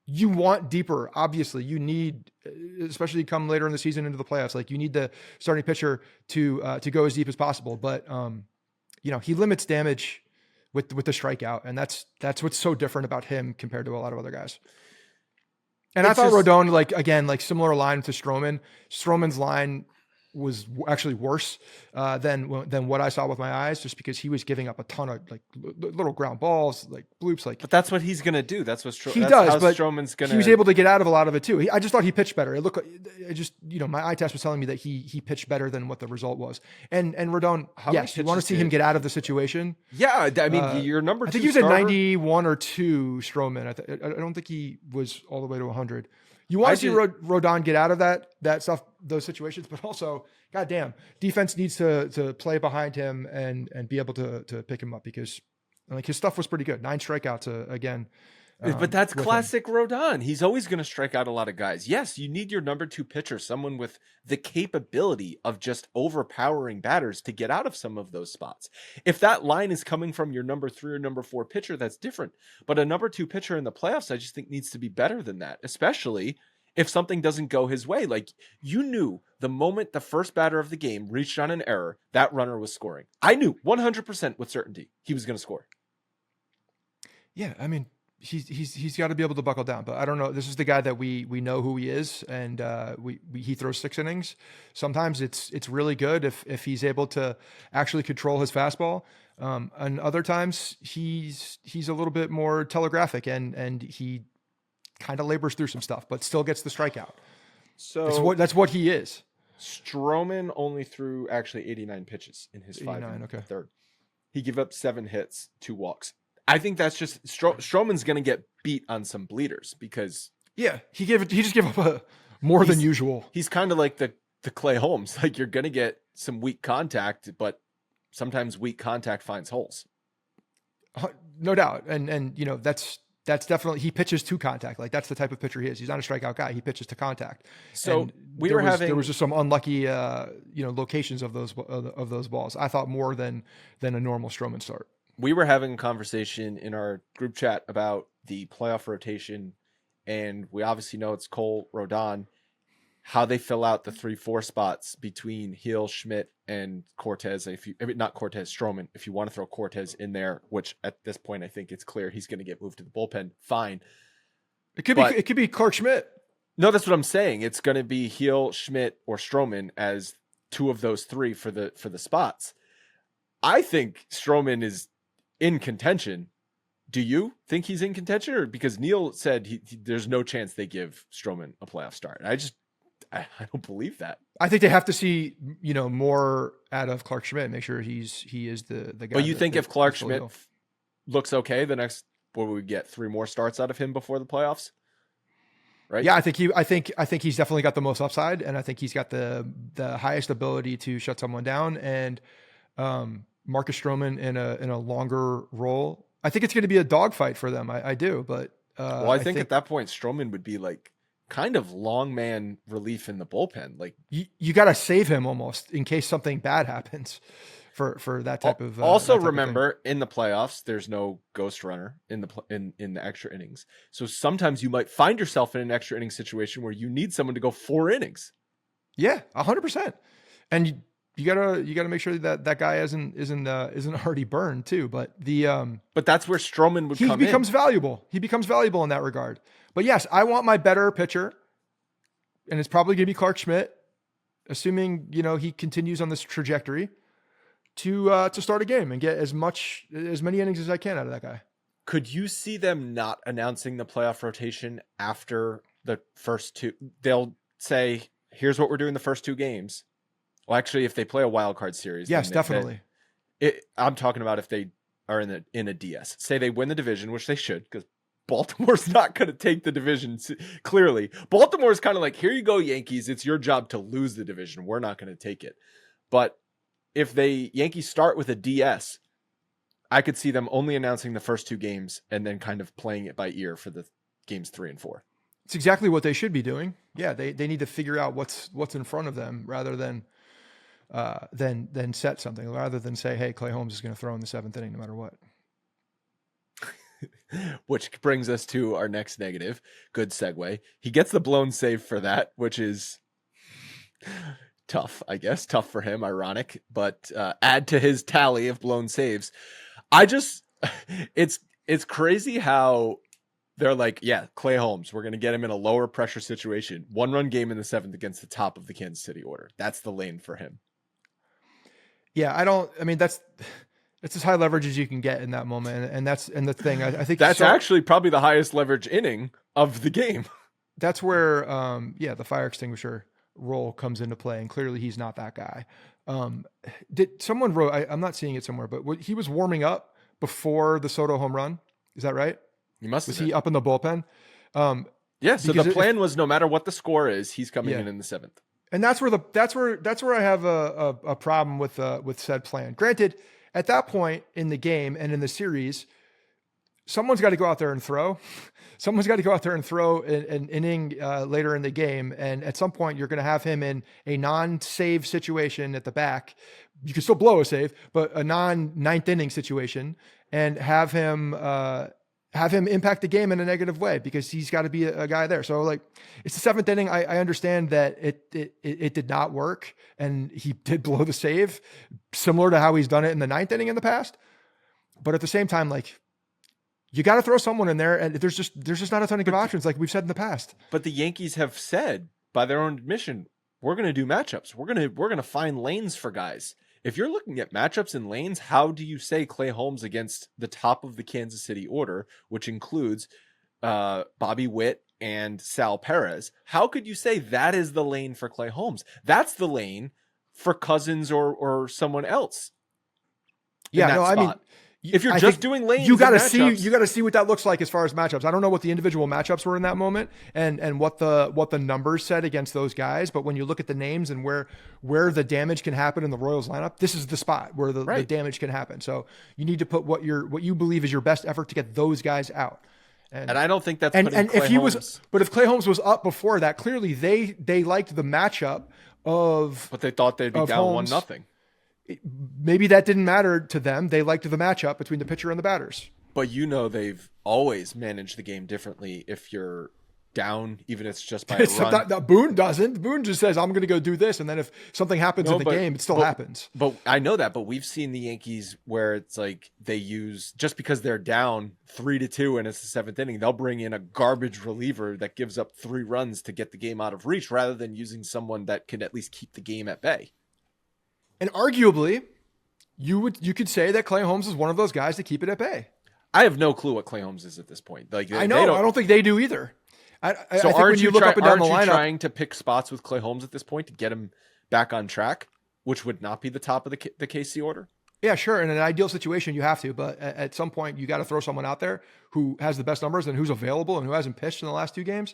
you want deeper. Obviously you need, especially come later in the season into the playoffs, like you need the starting pitcher to go as deep as possible. But he limits damage with the strikeout. And that's what's so different about him compared to a lot of other guys. And I thought Rodon, similar line to Stroman. Stroman's line was actually worse than what I saw with my eyes, just because he was giving up a ton of like little ground balls, like bloops. Like, but that's what he's gonna do. That's what Stroman's gonna. He was able to get out of a lot of it too. I just thought he pitched better. It looked like my eye test was telling me that he pitched better than what the result was. And Rodon, yes, you want to see him get out of the situation. Yeah, I mean, your number two. I think he was at 91 or 2. Stroman. I don't think he was all the way to 100. You want to see Rodon get out of that stuff, those situations, but also, goddamn, defense needs to play behind him and be able to pick him up because like his stuff was pretty good. 9 strikeouts again. But that's classic Rodon. He's always going to strike out a lot of guys. Yes, you need your number 2 pitcher, someone with the capability of just overpowering batters to get out of some of those spots. If that line is coming from your number 3 or number 4 pitcher, that's different. But a number 2 pitcher in the playoffs, I just think needs to be better than that, especially if something doesn't go his way. Like, you knew the moment the first batter of the game reached on an error, that runner was scoring. I knew 100% with certainty he was going to score. Yeah, I mean, he's got to be able to buckle down, but I don't know. This is the guy that we know who he is, and he throws 6 innings. Sometimes it's really good if he's able to actually control his fastball, and other times he's a little bit more telegraphic and he kind of labors through some stuff, but still gets the strikeout. So that's what he is. Stroman only threw actually 89 pitches in his 5 and third. He gave up 7 hits, 2 walks. I think that's just Stroman's going to get beat on some bleeders because he just gave up more than usual. He's kind of like the Clay Holmes. Like, you're going to get some weak contact, but sometimes weak contact finds holes. No doubt. And that's definitely, he pitches to contact. Like, that's the type of pitcher he is. He's not a strikeout guy. He pitches to contact. So there was just some unlucky, locations of those balls. I thought more than a normal Stroman start. We were having a conversation in our group chat about the playoff rotation, and we obviously know it's Cole, Rodon, how they fill out the 3-4 spots between Gil, Schmidt, and Cortez. Not Cortez, Stroman. If you want to throw Cortez in there, which at this point I think it's clear he's going to get moved to the bullpen, fine. It could be Clark Schmidt. No, that's what I'm saying. It's going to be Gil, Schmidt, or Stroman as 2 of those 3 for the spots. I think Stroman is in contention. Do you think he's in contention? Or because Neil said there's no chance they give Stroman a playoff start. I don't believe that. I think they have to see, more out of Clark Schmidt, make sure he is the guy. But you think if Clark Schmidt looks okay, the next, what would we get, 3 more starts out of him before the playoffs? Right? Yeah, I think he's definitely got the most upside, and I think he's got the highest ability to shut someone down. And Marcus Stroman in a longer role, I think it's going to be a dogfight for them. I do, but I think at that point Stroman would be like kind of long man relief in the bullpen. Like, you got to save him almost in case something bad happens for that type of. Also, remember in the playoffs, there's no ghost runner in the extra innings. So sometimes you might find yourself in an extra inning situation where you need someone to go 4 innings. Yeah, 100%. And you gotta make sure that guy isn't already burned too. But but that's where Stroman would come in. He becomes valuable. He becomes valuable in that regard. But yes, I want my better pitcher, and it's probably going to be Clark Schmidt, assuming he continues on this trajectory to start a game and get as many innings as I can out of that guy. Could you see them not announcing the playoff rotation after the first two? They'll say, "Here's what we're doing the first two games." Well, actually, if they play a wild card series, yes, definitely. I'm talking about if they are in a DS. Say they win the division, which they should, because Baltimore's not going to take the division. Clearly, Baltimore's kind of like, "Here you go, Yankees. It's your job to lose the division. We're not going to take it." But if Yankees start with a DS, I could see them only announcing the first two games and then kind of playing it by ear for the games 3 and 4. It's exactly what they should be doing. Yeah, they need to figure out what's in front of them rather than set something, rather than say, "Hey, Clay Holmes is going to throw in the 7th inning no matter what." Which brings us to our next negative. Good segue. He gets the blown save for that, which is tough, I guess. Tough for him, ironic, but add to his tally of blown saves. It's crazy how they're like, yeah, Clay Holmes, we're going to get him in a lower pressure situation. 1-run game in the 7th against the top of the Kansas City order. That's the lane for him. Yeah, that's as high leverage as you can get in that moment. And the thing, I think that's actually probably the highest leverage inning of the game. That's where, the fire extinguisher role comes into play. And clearly he's not that guy. Did someone wrote, I'm not seeing it somewhere, but he was warming up before the Soto home run. Is that right? He must have been. He up in the bullpen? Yeah. So the plan was no matter what the score is, he's coming in the 7th. And that's where I have a problem with said plan. Granted, at that point in the game and in the series, someone's got to go out there and throw. Someone's got to go out there and throw an inning later in the game. And at some point, you're going to have him in a non-save situation at the back. You can still blow a save, but a non-ninth inning situation, and have him impact the game in a negative way, because he's got to be a guy there. So like, it's the 7th inning. I understand that it did not work, and he did blow the save, similar to how he's done it in the 9th inning in the past. But at the same time, like, you got to throw someone in there, and there's just not a ton of good options, like we've said in the past. But the Yankees have said, by their own admission, we're going to do matchups. We're going to find lanes for guys. If you're looking at matchups and lanes, how do you say Clay Holmes against the top of the Kansas City order, which includes Bobby Witt and Sal Perez? How could you say that is the lane for Clay Holmes? That's the lane for Cousins or someone else. Yeah, no, spot. I mean, if you're just doing lanes, you got to see what that looks like as far as matchups. I don't know what the individual matchups were in that moment and what the numbers said against those guys. But when you look at the names and where the damage can happen in the Royals lineup, this is the spot where the damage can happen. So you need to put what you believe is your best effort to get those guys out. And I don't think that's and if Clay Holmes was up before that, clearly they liked the matchup of. But they thought they'd be down 1-0. Maybe that didn't matter to them. They liked the matchup between the pitcher and the batters. But they've always managed the game differently if you're down, even if it's just by a run. That Boone doesn't. Boone just says, "I'm going to go do this," and then if something happens in the game, it still happens. But I know that. But we've seen the Yankees where it's like they use, just because they're down 3-2 and it's the 7th inning, they'll bring in a garbage reliever that gives up 3 runs to get the game out of reach, rather than using someone that can at least keep the game at bay. And arguably, you could say that Clay Holmes is one of those guys to keep it at bay. I have no clue what Clay Holmes is at this point. Like, I know. I don't think they do either. I think aren't you look up and down the lineup, trying to pick spots with Clay Holmes at this point to get him back on track, which would not be the top of the KC order? Yeah, sure. In an ideal situation, you have to. But at some point, you got to throw someone out there who has the best numbers and who's available and who hasn't pitched in the last 2 games.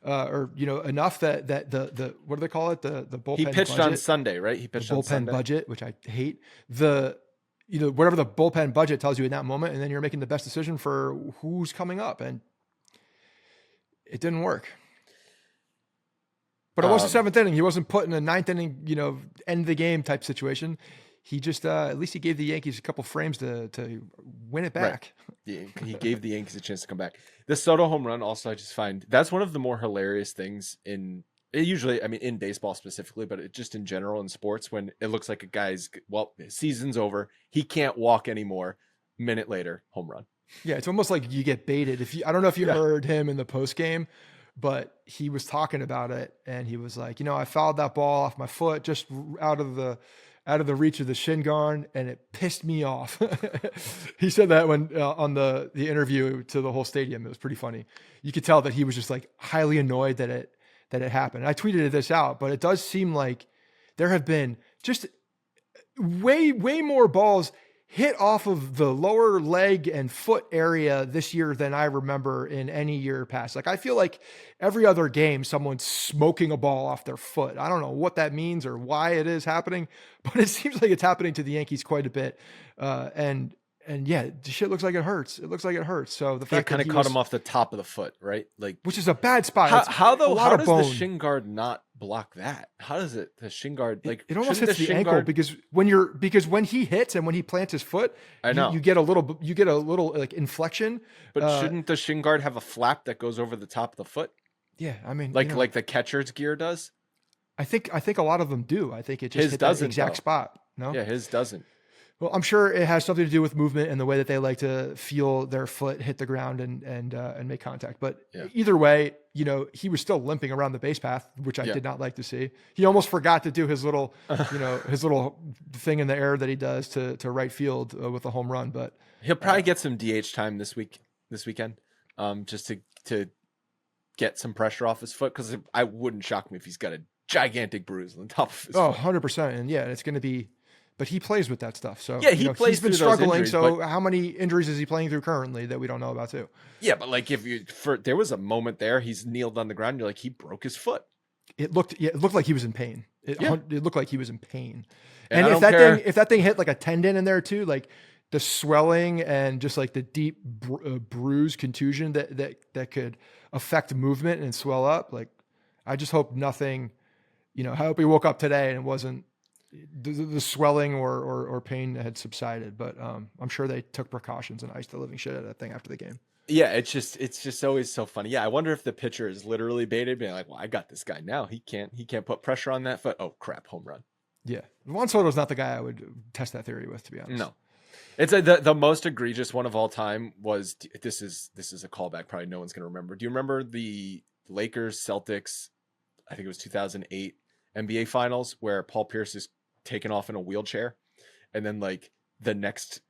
Enough that the what do they call it? The bullpen. He pitched budget, on Sunday, right? He pitched on Sunday. Bullpen budget, which I hate. Whatever the bullpen budget tells you in that moment, and then you're making the best decision for who's coming up, and it didn't work. But it was the 7th inning. He wasn't put in a 9th inning, end the game type situation. He just at least he gave the Yankees a couple frames to win it back. Right. He gave the Yankees a chance to come back. The Soto home run also, I just find that's one of the more hilarious things in It usually, I mean, in baseball specifically, but just in general in sports, when it looks like a guy's, well, his season's over, he can't walk anymore. Minute later, home run. Yeah, it's almost like you get baited. I don't know if you heard him in the post game, but he was talking about it, and he was like, I fouled that ball off my foot, just out of the reach of the shin guard, and it pissed me off. He said that when on the interview to the whole stadium. It was pretty funny. You could tell that he was just like highly annoyed that it happened. I tweeted this out, but it does seem like there have been just way more balls hit off of the lower leg and foot area this year than I remember in any year past. Like, I feel like every other game, someone's smoking a ball off their foot. I don't know what that means or why it is happening, but it seems like it's happening to the Yankees quite a bit. And yeah, the shit looks like it hurts. It looks like it hurts. So the fact kind of caught him off the top of the foot, right? Like, which is a bad spot. How does the shin guard not block that? How does the shin guard, like, it almost hits the ankle because when he hits and when he plants his foot, I know you get a little like inflection. But shouldn't the shin guard have a flap that goes over the top of the foot? Yeah, I mean, like the catcher's gear does. I think a lot of them do. I think it just hit that exact spot. No, yeah, his doesn't. Well, I'm sure it has something to do with movement and the way that they like to feel their foot hit the ground and make contact. But either way, he was still limping around the base path, which I did not like to see. He almost forgot to do his little, his little thing in the air that he does to right field with a home run. But he'll probably get some DH time this weekend, just to get some pressure off his foot. Because I wouldn't shock me if he's got a gigantic bruise on the top of his foot. 100%. And yeah, it's going to be. But he plays with that stuff. So yeah, he's been struggling. Injuries, so how many injuries is he playing through currently that we don't know about too? Yeah, but like there was a moment there, he's kneeled on the ground. You're like, he broke his foot. It looked like he was in pain. It looked like he was in pain. And if that thing hit like a tendon in there too, like the swelling and just like the deep bruise contusion that could affect movement and swell up. Like, I just hope nothing. I hope he woke up today and it wasn't. The swelling or pain had subsided, but I'm sure they took precautions and iced the living shit out of that thing after the game. Yeah, it's just always so funny. Yeah, I wonder if the pitcher is literally baited, being like, "Well, I got this guy now. He can't put pressure on that foot. Oh crap, home run." Yeah, Juan Soto's not the guy I would test that theory with, to be honest. No, it's the most egregious one of all time was this is a callback. Probably no one's gonna remember. Do you remember the Lakers Celtics? I think it was 2008 NBA Finals where Paul Pierce is taken off in a wheelchair, and then like the next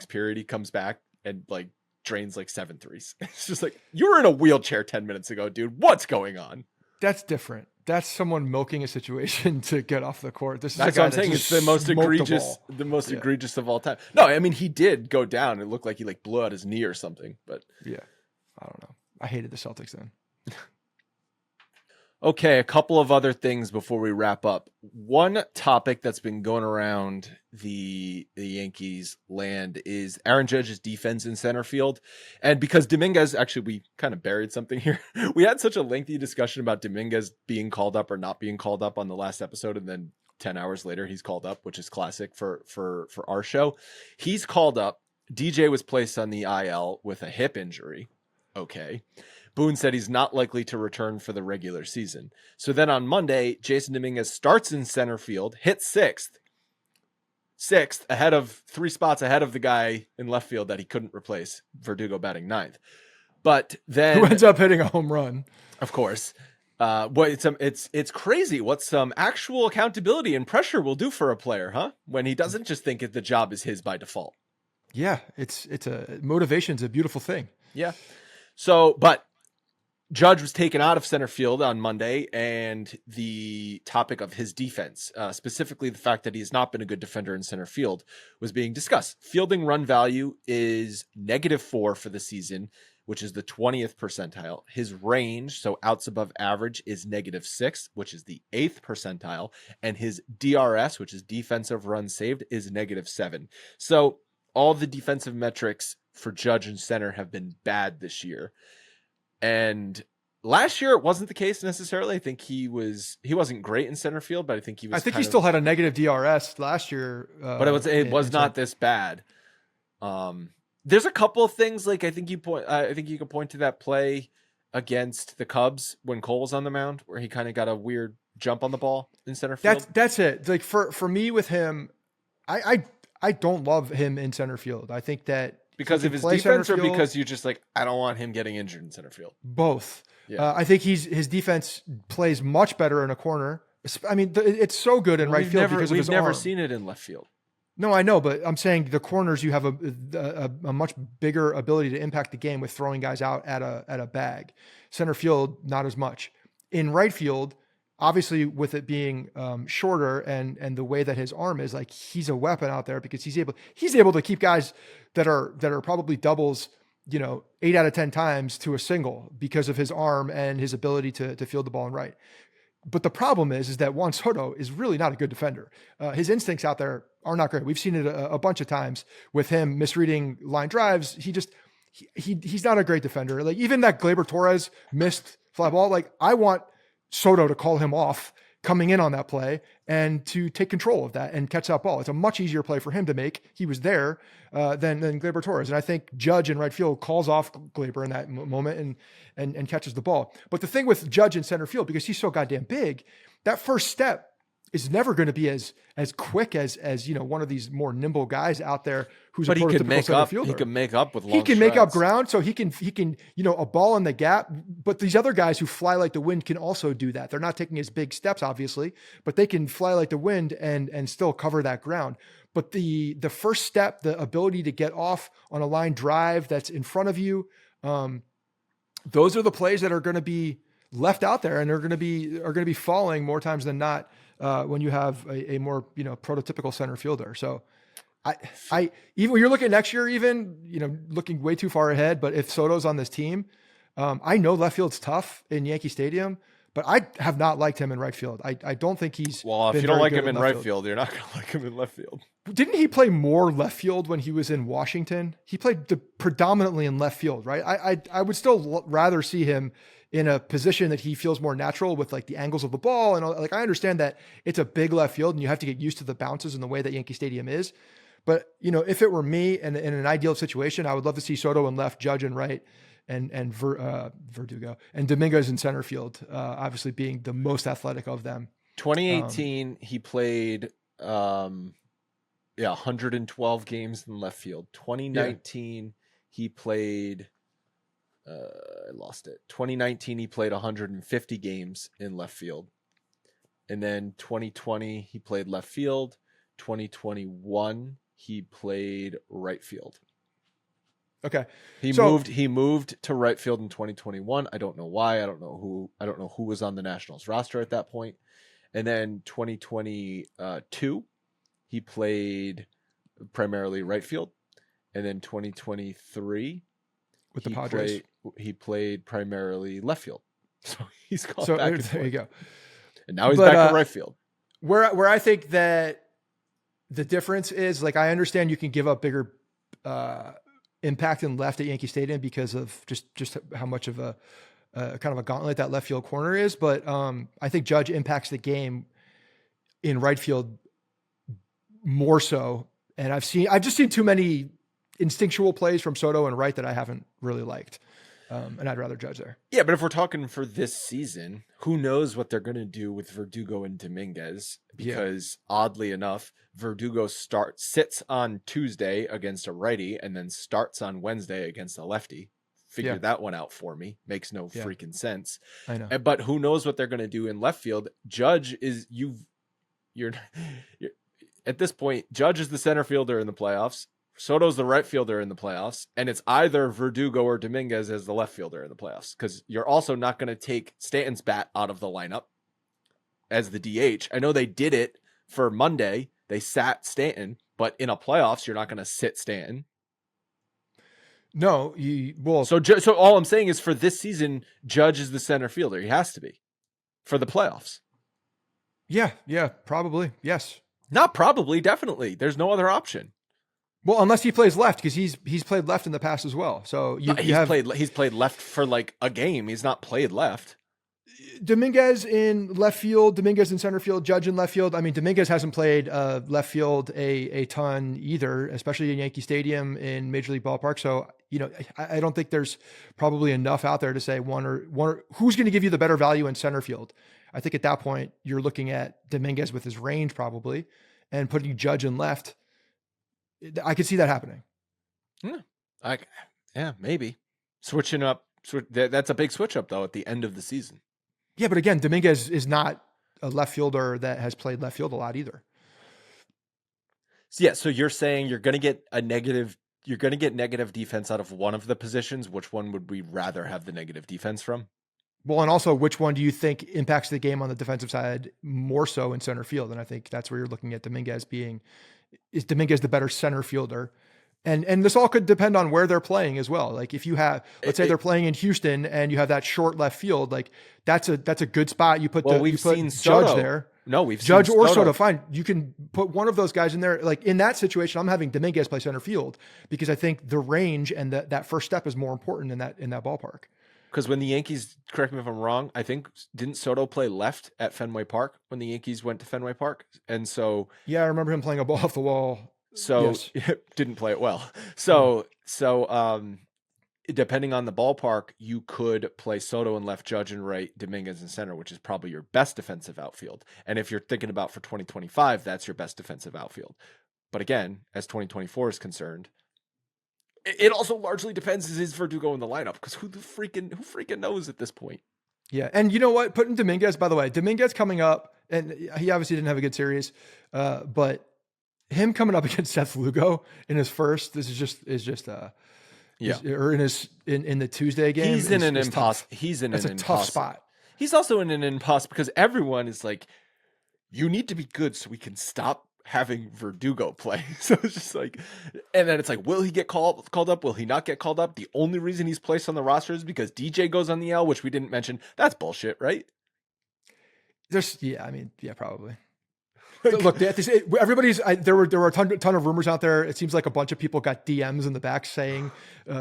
period he comes back and like drains like 7 threes. It's just like, you were in a wheelchair 10 minutes ago, dude. What's going on? That's different. That's someone milking a situation to get off the court. That's what I'm saying. It's the most egregious of all time. No, I mean, he did go down. It looked like he like blew out his knee or something, but yeah, I don't know. I hated the Celtics then. Okay, a couple of other things before we wrap up. One topic that's been going around the Yankees land is Aaron Judge's defense in center field. And because Dominguez, actually, we kind of buried something here. We had such a lengthy discussion about Dominguez being called up or not being called up on the last episode, and then 10 hours later he's called up, which is classic for our show. He's called up. DJ was placed on the IL with a hip injury. Okay. Boone said he's not likely to return for the regular season. So then on Monday, Jasson Dominguez starts in center field, hits sixth, ahead of 3 spots ahead of the guy in left field that he couldn't replace, Verdugo batting 9th. But then who ends up hitting a home run, of course. It's crazy what some actual accountability and pressure will do for a player, huh? When he doesn't just think the job is his by default. Yeah, it's motivation's a beautiful thing. Yeah. So, but Judge was taken out of center field on Monday, and the topic of his defense, specifically the fact that he has not been a good defender in center field, was being discussed. Fielding run value is -4 for the season, which is the 20th percentile. His range, so outs above average, is -6, which is the 8th percentile. And his DRS, which is defensive runs saved, is -7. So all the defensive metrics for Judge and center have been bad this year. And last year it wasn't the case necessarily. I think he wasn't great in center field, but I think he was. I think he still had a negative DRS last year, but it was not this bad. There's a couple of things like I think you can point to that play against the Cubs when Cole was on the mound, where he kind of got a weird jump on the ball in center field. That's it. Like for me with him, I don't love him in center field. I think that because of his defense, or because you just like, I don't want him getting injured in center field. Both. Yeah. I think his defense plays much better in a corner. I mean, it's so good in right field because of his arm. We've never seen it in left field. No, I know, but I'm saying the corners, you have a much bigger ability to impact the game with throwing guys out at a bag. Center field, not as much. In right field, obviously with it being shorter and the way that his arm is, like, he's a weapon out there because he's able to keep guys that are probably doubles, 8 out of 10 times to a single because of his arm and his ability to field the ball in right. But the problem is that Juan Soto is really not a good defender. His instincts out there are not great. We've seen it a bunch of times with him misreading line drives. He's not a great defender. Like, even that Gleyber Torres missed fly ball, like, I want Soto to call him off coming in on that play and to take control of that and catch that ball. It's a much easier play for him to make. He was there than Gleyber Torres. And I think Judge in right field calls off Gleyber in that moment and catches the ball. But the thing with Judge in center field, because he's so goddamn big, that first step is never going to be as quick as one of these more nimble guys out there who's a prototypical center fielder. He can make up with long He can strides. make up ground, so he can a ball in the gap. But these other guys who fly like the wind can also do that. They're not taking as big steps, obviously, but they can fly like the wind and still cover that ground. But the first step, the ability to get off on a line drive that's in front of you, those are the plays that are going to be left out there, and they're going to be falling more times than not when you have a more prototypical center fielder. So I even when you're looking next year, even looking way too far ahead, but if Soto's on this team, I know left field's tough in Yankee Stadium, but I have not liked him in right field. I don't think he's well. If you don't like him in right field, you're not going to like him in left field. Didn't he play more left field when he was in Washington? He played predominantly in left field, right? I would still rather see him in a position that he feels more natural with, like, the angles of the ball. And like, I understand that it's a big left field and you have to get used to the bounces and the way that Yankee Stadium is. But, if it were me in an ideal situation, I would love to see Soto in left, Judge in right, and Verdugo and Dominguez in center field, obviously being the most athletic of them. 2018, he played 112 games in left field. 2019, he played I lost it. 2019, he played 150 games in left field. And then 2020, he played left field. 2021, he played right field. Okay. He moved to right field in 2021. I don't know why. I don't know who was on the Nationals roster at that point. And then 2022, he played primarily right field. And then 2023 with the Padres, he played primarily left field. So he's gone back. And there forth. You go. And now he's back to right field. Where I think that the difference is, like, I understand you can give up bigger impact in left at Yankee Stadium because of just how much of a kind of a gauntlet that left field corner is. But I think Judge impacts the game in right field more so. And I've just seen too many instinctual plays from Soto and right that I haven't really liked. And I'd rather Judge there. Yeah, but if we're talking for this season, who knows what they're going to do with Verdugo and Dominguez? Because oddly enough, Verdugo sits on Tuesday against a righty and then starts on Wednesday against a lefty. Figure that one out for me. Makes no freaking sense. I know. But who knows what they're going to do in left field? Judge is you're at this point, Judge is the center fielder in the playoffs. Soto's the right fielder in the playoffs, and it's either Verdugo or Dominguez as the left fielder in the playoffs, because you're also not going to take Stanton's bat out of the lineup as the DH. I know they did it for Monday. They sat Stanton, but in a playoffs, you're not going to sit Stanton. No, So all I'm saying is for this season, Judge is the center fielder. He has to be for the playoffs. Yeah, probably. Yes. Not probably, definitely. There's no other option. Well, unless he plays left, because he's played left in the past as well. So he's played left for like a game. He's not played left. Dominguez in left field, Dominguez in center field, Judge in left field. I mean, Dominguez hasn't played left field a ton either, especially in Yankee Stadium in Major League Ballpark. So, I don't think there's probably enough out there to say one or who's going to give you the better value in center field. I think at that point you're looking at Dominguez with his range probably, and putting Judge in left. I could see that happening. Yeah, maybe switching up. That's a big switch up though at the end of the season. Yeah, but again, Dominguez is not a left fielder that has played left field a lot either. So you're saying you're going to get negative defense out of one of the positions. Which one would we rather have the negative defense from? Well, and also, which one do you think impacts the game on the defensive side more so in center field? And I think that's where you're looking at Dominguez is Dominguez the better center fielder? And this all could depend on where they're playing as well. Like if you have, let's say they're playing in Houston and you have that short left field, like that's a good spot. You put seen Judge Soto. there. No, we've Judge seen or Soto. Fine. You can put one of those guys in there. Like in that situation, I'm having Dominguez play center field because I think the range and that first step is more important in that ballpark. Because when the Yankees, correct me if I'm wrong, I think didn't Soto play left at Fenway Park when the Yankees went to Fenway Park? And so yeah, I remember him playing a ball off the wall. So yes. Didn't play it well. So depending on the ballpark, you could play Soto in left, Judge in right, Dominguez in center, which is probably your best defensive outfield. And if you're thinking about for 2025, that's your best defensive outfield. But again, as 2024 is concerned, it also largely depends is Verdugo in the lineup because who freaking knows at this point. Yeah, and you know what? Putting Dominguez, by the way, Dominguez coming up, and he obviously didn't have a good series, but him coming up against Seth Lugo in his first, this or in the Tuesday game. He's in an impasse. That's a tough spot. He's also in an impasse because everyone is like, you need to be good so we can stop having Verdugo play. So it's just like, and then it's like, will he get called up? Will he not get called up? The only reason he's placed on the roster is because DJ goes on the L, which we didn't mention. That's bullshit, right? Probably. Look, everybody's. There were a ton of rumors out there. It seems like a bunch of people got DMs in the back saying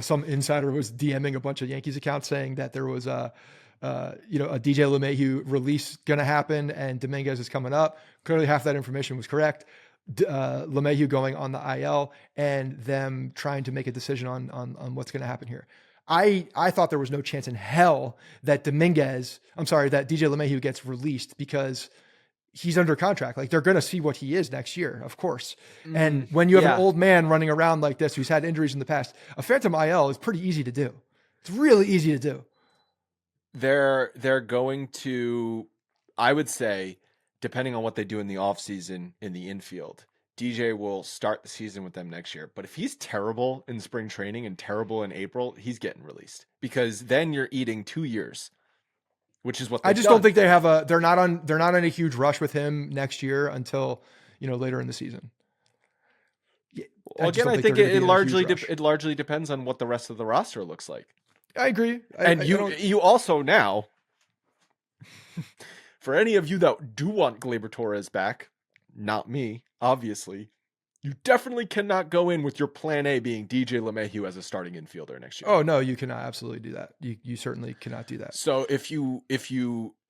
some insider was DMing a bunch of Yankees accounts saying that there was a DJ LeMahieu release going to happen and Dominguez is coming up. Clearly, half that information was correct. LeMahieu going on the IL and them trying to make a decision on what's going to happen here. I thought there was no chance in hell that DJ LeMahieu gets released because he's under contract. Like they're going to see what he is next year, of course. And when you have an old man running around like this, who's had injuries in the past, a phantom IL is pretty easy to do. It's really easy to do. They're going to, I would say, depending on what they do in the offseason in the infield, DJ will start the season with them next year. But if he's terrible in spring training and terrible in April, he's getting released because then you're eating 2 years. Which is what I just don't think they're not in a huge rush with him next year until later in the season. Well, again, I think it largely depends on what the rest of the roster looks like. I agree, you also now, for any of you that do want Gleyber Torres back, not me, obviously. You definitely cannot go in with your plan A being DJ LeMahieu as a starting infielder next year. Oh no, you cannot absolutely do that. You certainly cannot do that. So if you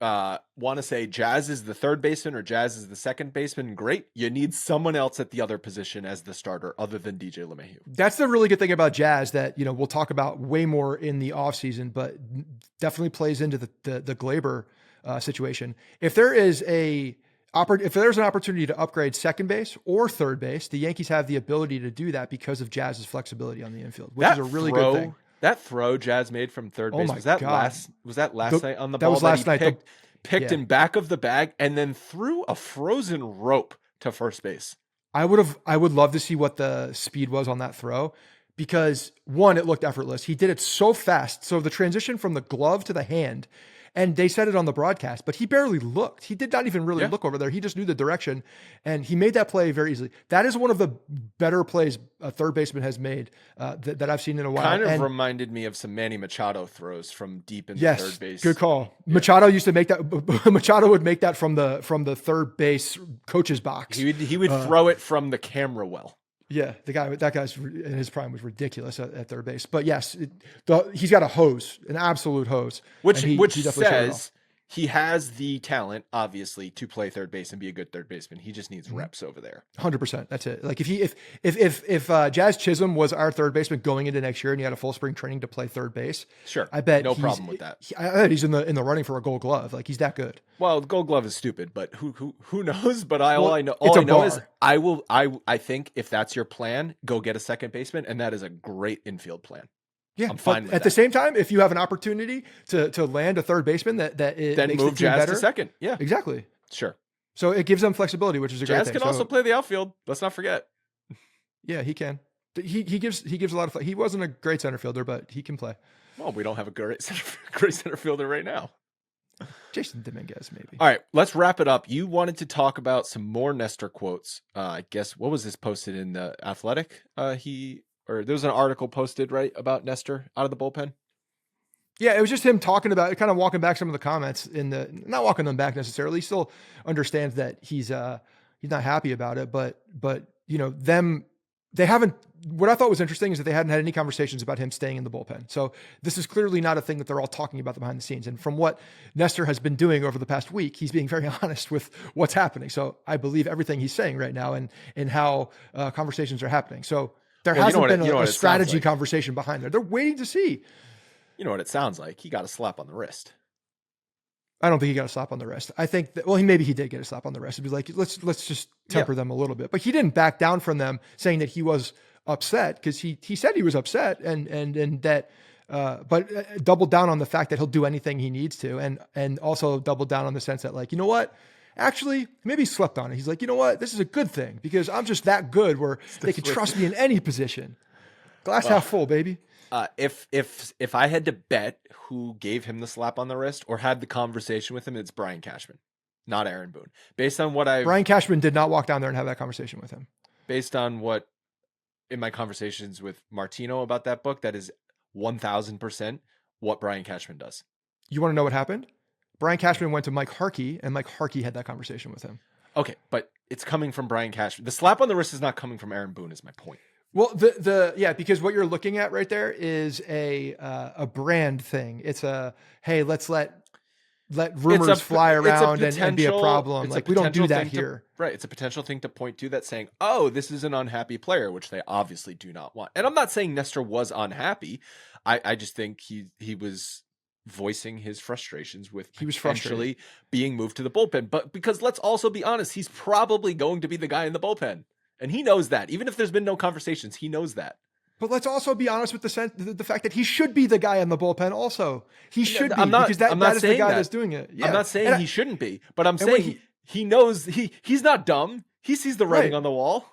want to say Jazz is the third baseman or Jazz is the second baseman, great. You need someone else at the other position as the starter other than DJ LeMahieu. That's the really good thing about Jazz that we'll talk about way more in the offseason, but definitely plays into the Gleyber situation. If there's an opportunity to upgrade second base or third base, the Yankees have the ability to do that because of Jazz's flexibility on the infield, which is a really good thing. That throw Jazz made from third base, was that last night on the ball? That was last night. Picked in back of the bag and then threw a frozen rope to first base. I would love to see what the speed was on that throw because one, it looked effortless. He did it so fast. So the transition from the glove to the hand, and they said it on the broadcast, but he barely looked. He did not even really look over there. He just knew the direction, and he made that play very easily. That is one of the better plays a third baseman has made that I've seen in a while. Kind of reminded me of some Manny Machado throws from deep in the third base. Good call. Yeah. Machado used to make that. Machado would make that from the third base coach's box. He would throw it from the camera well. Yeah, that guy's in his prime was ridiculous at third base. But yes, he's got a hose, an absolute hose. Which says he has the talent, obviously, to play third base and be a good third baseman. He just needs reps over there. 100%. That's it. Like if Jazz Chisholm was our third baseman going into next year and he had a full spring training to play third base, sure, I bet no problem with that. I bet he's in the running for a Gold Glove. Like he's that good. Well, the Gold Glove is stupid, but who knows? But all I know is I think if that's your plan, go get a second baseman, and that is a great infield plan. Yeah, I'm fine with at the same time, if you have an opportunity to land a third baseman that then makes move the team Jazz better, to second. Yeah, exactly. Sure. So it gives them flexibility, which is a great thing. Jazz can also play the outfield. Let's not forget. Yeah, he can. He gives a lot of. He wasn't a great center fielder, but he can play. Well, we don't have a great center fielder right now. Jasson Dominguez, maybe. All right, let's wrap it up. You wanted to talk about some more Nestor quotes. I guess what was this posted in the Athletic? There was an article posted, right, about Nestor out of the bullpen? Yeah, it was just him talking about, kind of walking back some of the comments not walking them back necessarily. He still understands that he's not happy about it, but they haven't, what I thought was interesting is that they hadn't had any conversations about him staying in the bullpen. So this is clearly not a thing that they're all talking about behind the scenes. And from what Nestor has been doing over the past week, he's being very honest with what's happening. So I believe everything he's saying right now and how conversations are happening. So there hasn't been a strategy conversation behind there. They're waiting to see. You know what it sounds like? He got a slap on the wrist. I don't think he got a slap on the wrist. I think that, maybe he did get a slap on the wrist. It'd be like, let's just temper them a little bit. But he didn't back down from them saying that he was upset, because he said he was upset and that, but doubled down on the fact that he'll do anything he needs to. And also doubled down on the sense that, like, you know what? Actually, maybe he slept on it. He's like, you know what? This is a good thing because I'm just that good where they can trust me in any position. Glass half full, baby. If I had to bet who gave him the slap on the wrist or had the conversation with him, it's Brian Cashman, not Aaron Boone. Based on what Brian Cashman did not walk down there and have that conversation with him. Based on what in my conversations with Martino about that book, that is 1000% what Brian Cashman does. You want to know what happened? Brian Cashman went to Mike Harkey, and Mike Harkey had that conversation with him. Okay, but it's coming from Brian Cashman. The slap on the wrist is not coming from Aaron Boone, is my point. Well, because what you're looking at right there is a brand thing. It's hey, let's let rumors fly around and be a problem. Like, we don't do that here. Right. It's a potential thing to point to that's saying, oh, this is an unhappy player, which they obviously do not want. And I'm not saying Nestor was unhappy. I just think he was voicing his frustrations with potentially being moved to the bullpen. But because let's also be honest, he's probably going to be the guy in the bullpen. And he knows that. Even if there's been no conversations, he knows that. But let's also be honest with the fact that he should be the guy in the bullpen also. He should be, because that is the guy that's doing it. Yeah. I'm not saying he shouldn't be, but I'm saying he knows he's not dumb. He sees the writing on the wall.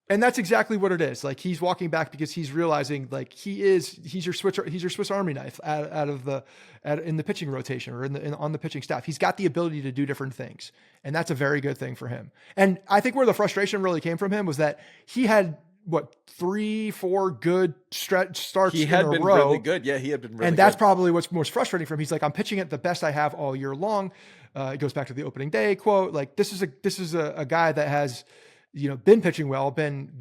And that's exactly what it is. Like, he's walking back because he's realizing, like, he's your Swiss Army knife in the pitching rotation or on the pitching staff. He's got the ability to do different things, and that's a very good thing for him. And I think where the frustration really came from him was that he had 3-4 good starts in a row. He had been really good. Yeah, he had been really good. And that's probably what's most frustrating for him. He's like, I'm pitching at the best I have all year long. It goes back to the opening day quote. Like, this is a guy that has, been pitching well, been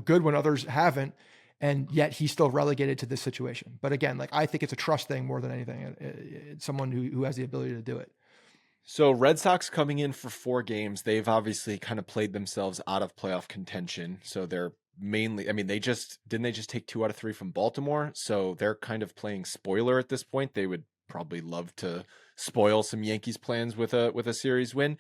good when others haven't, and yet he's still relegated to this situation. But again, like, I think it's a trust thing more than anything. It's someone who has the ability to do it. So Red Sox coming in for 4 games, they've obviously kind of played themselves out of playoff contention. So they're mainly, didn't they just take 2 out of 3 from Baltimore? So they're kind of playing spoiler at this point. They would probably love to spoil some Yankees plans with a series win.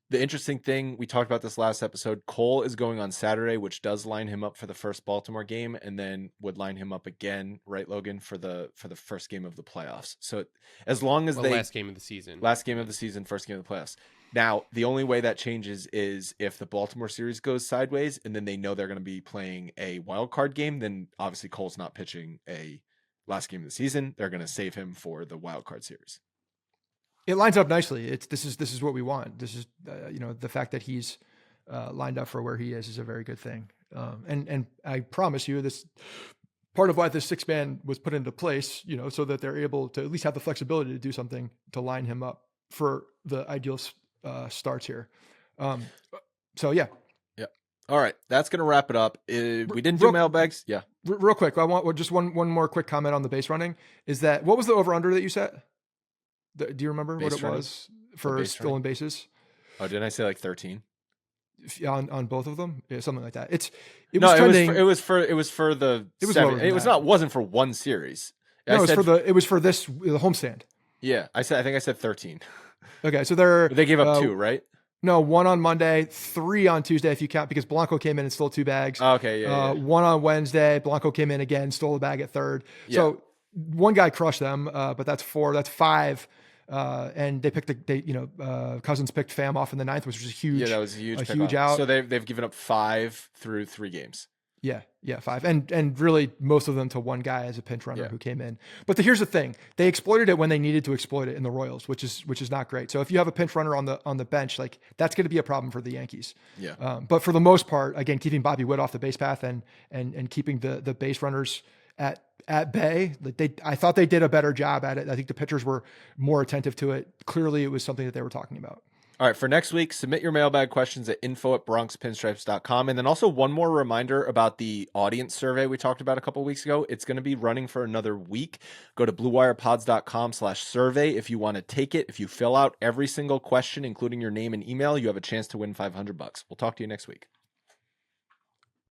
The interesting thing, we talked about this last episode, Cole is going on Saturday, which does line him up for the first Baltimore game, and then would line him up again, right, Logan, for the first game of the playoffs. So as long as last game of the season, first game of the playoffs. Now, the only way that changes is if the Baltimore series goes sideways, and then they know they're going to be playing a wild card game, then obviously Cole's not pitching a last game of the season. They're going to save him for the wild card series. It lines up nicely. This is what we want. This is the fact that he's lined up for where he is a very good thing. And I promise you, this part of why this 6-man was put into place, so that they're able to at least have the flexibility to do something to line him up for the ideal starts here. So yeah. All right, that's gonna wrap it up. We didn't do mailbags. Yeah. Real quick, I want just one more quick comment on the base running. Is that what was the over under that you set? Do you remember what it was for stolen bases? Oh, didn't I say like 13? On both of them? Yeah, something like that. It was for the seven. It wasn't for one series. No, it was for the homestand. Yeah, I think I said 13. Okay, so they gave up 2, right? No, 1 on Monday, 3 on Tuesday if you count, because Blanco came in and stole 2 bags. Okay, yeah. 1 on Wednesday, Blanco came in again, stole a bag at third. Yeah. So one guy crushed them, but that's 4, that's 5. And they picked Cousins picked Pham off in the 9th, which was that was a huge out. So they've given up 5 through 3 games. Yeah, 5, and really most of them to one guy as a pinch runner who came in. But here's the thing: they exploited it when they needed to exploit it in the Royals, which is not great. So if you have a pinch runner on the bench, like that's going to be a problem for the Yankees. Yeah. But for the most part, again, keeping Bobby Witt off the base path and keeping the base runners at bay, I thought they did a better job at it. I think the pitchers were more attentive to it. Clearly, it was something that they were talking about. All right, for next week, submit your mailbag questions at info@bronxpinstripes.com. And then also one more reminder about the audience survey we talked about a couple weeks ago. It's going to be running for another week. Go to bluewirepods.com/survey if you want to take it. If you fill out every single question, including your name and email, you have a chance to win $500. We'll talk to you next week.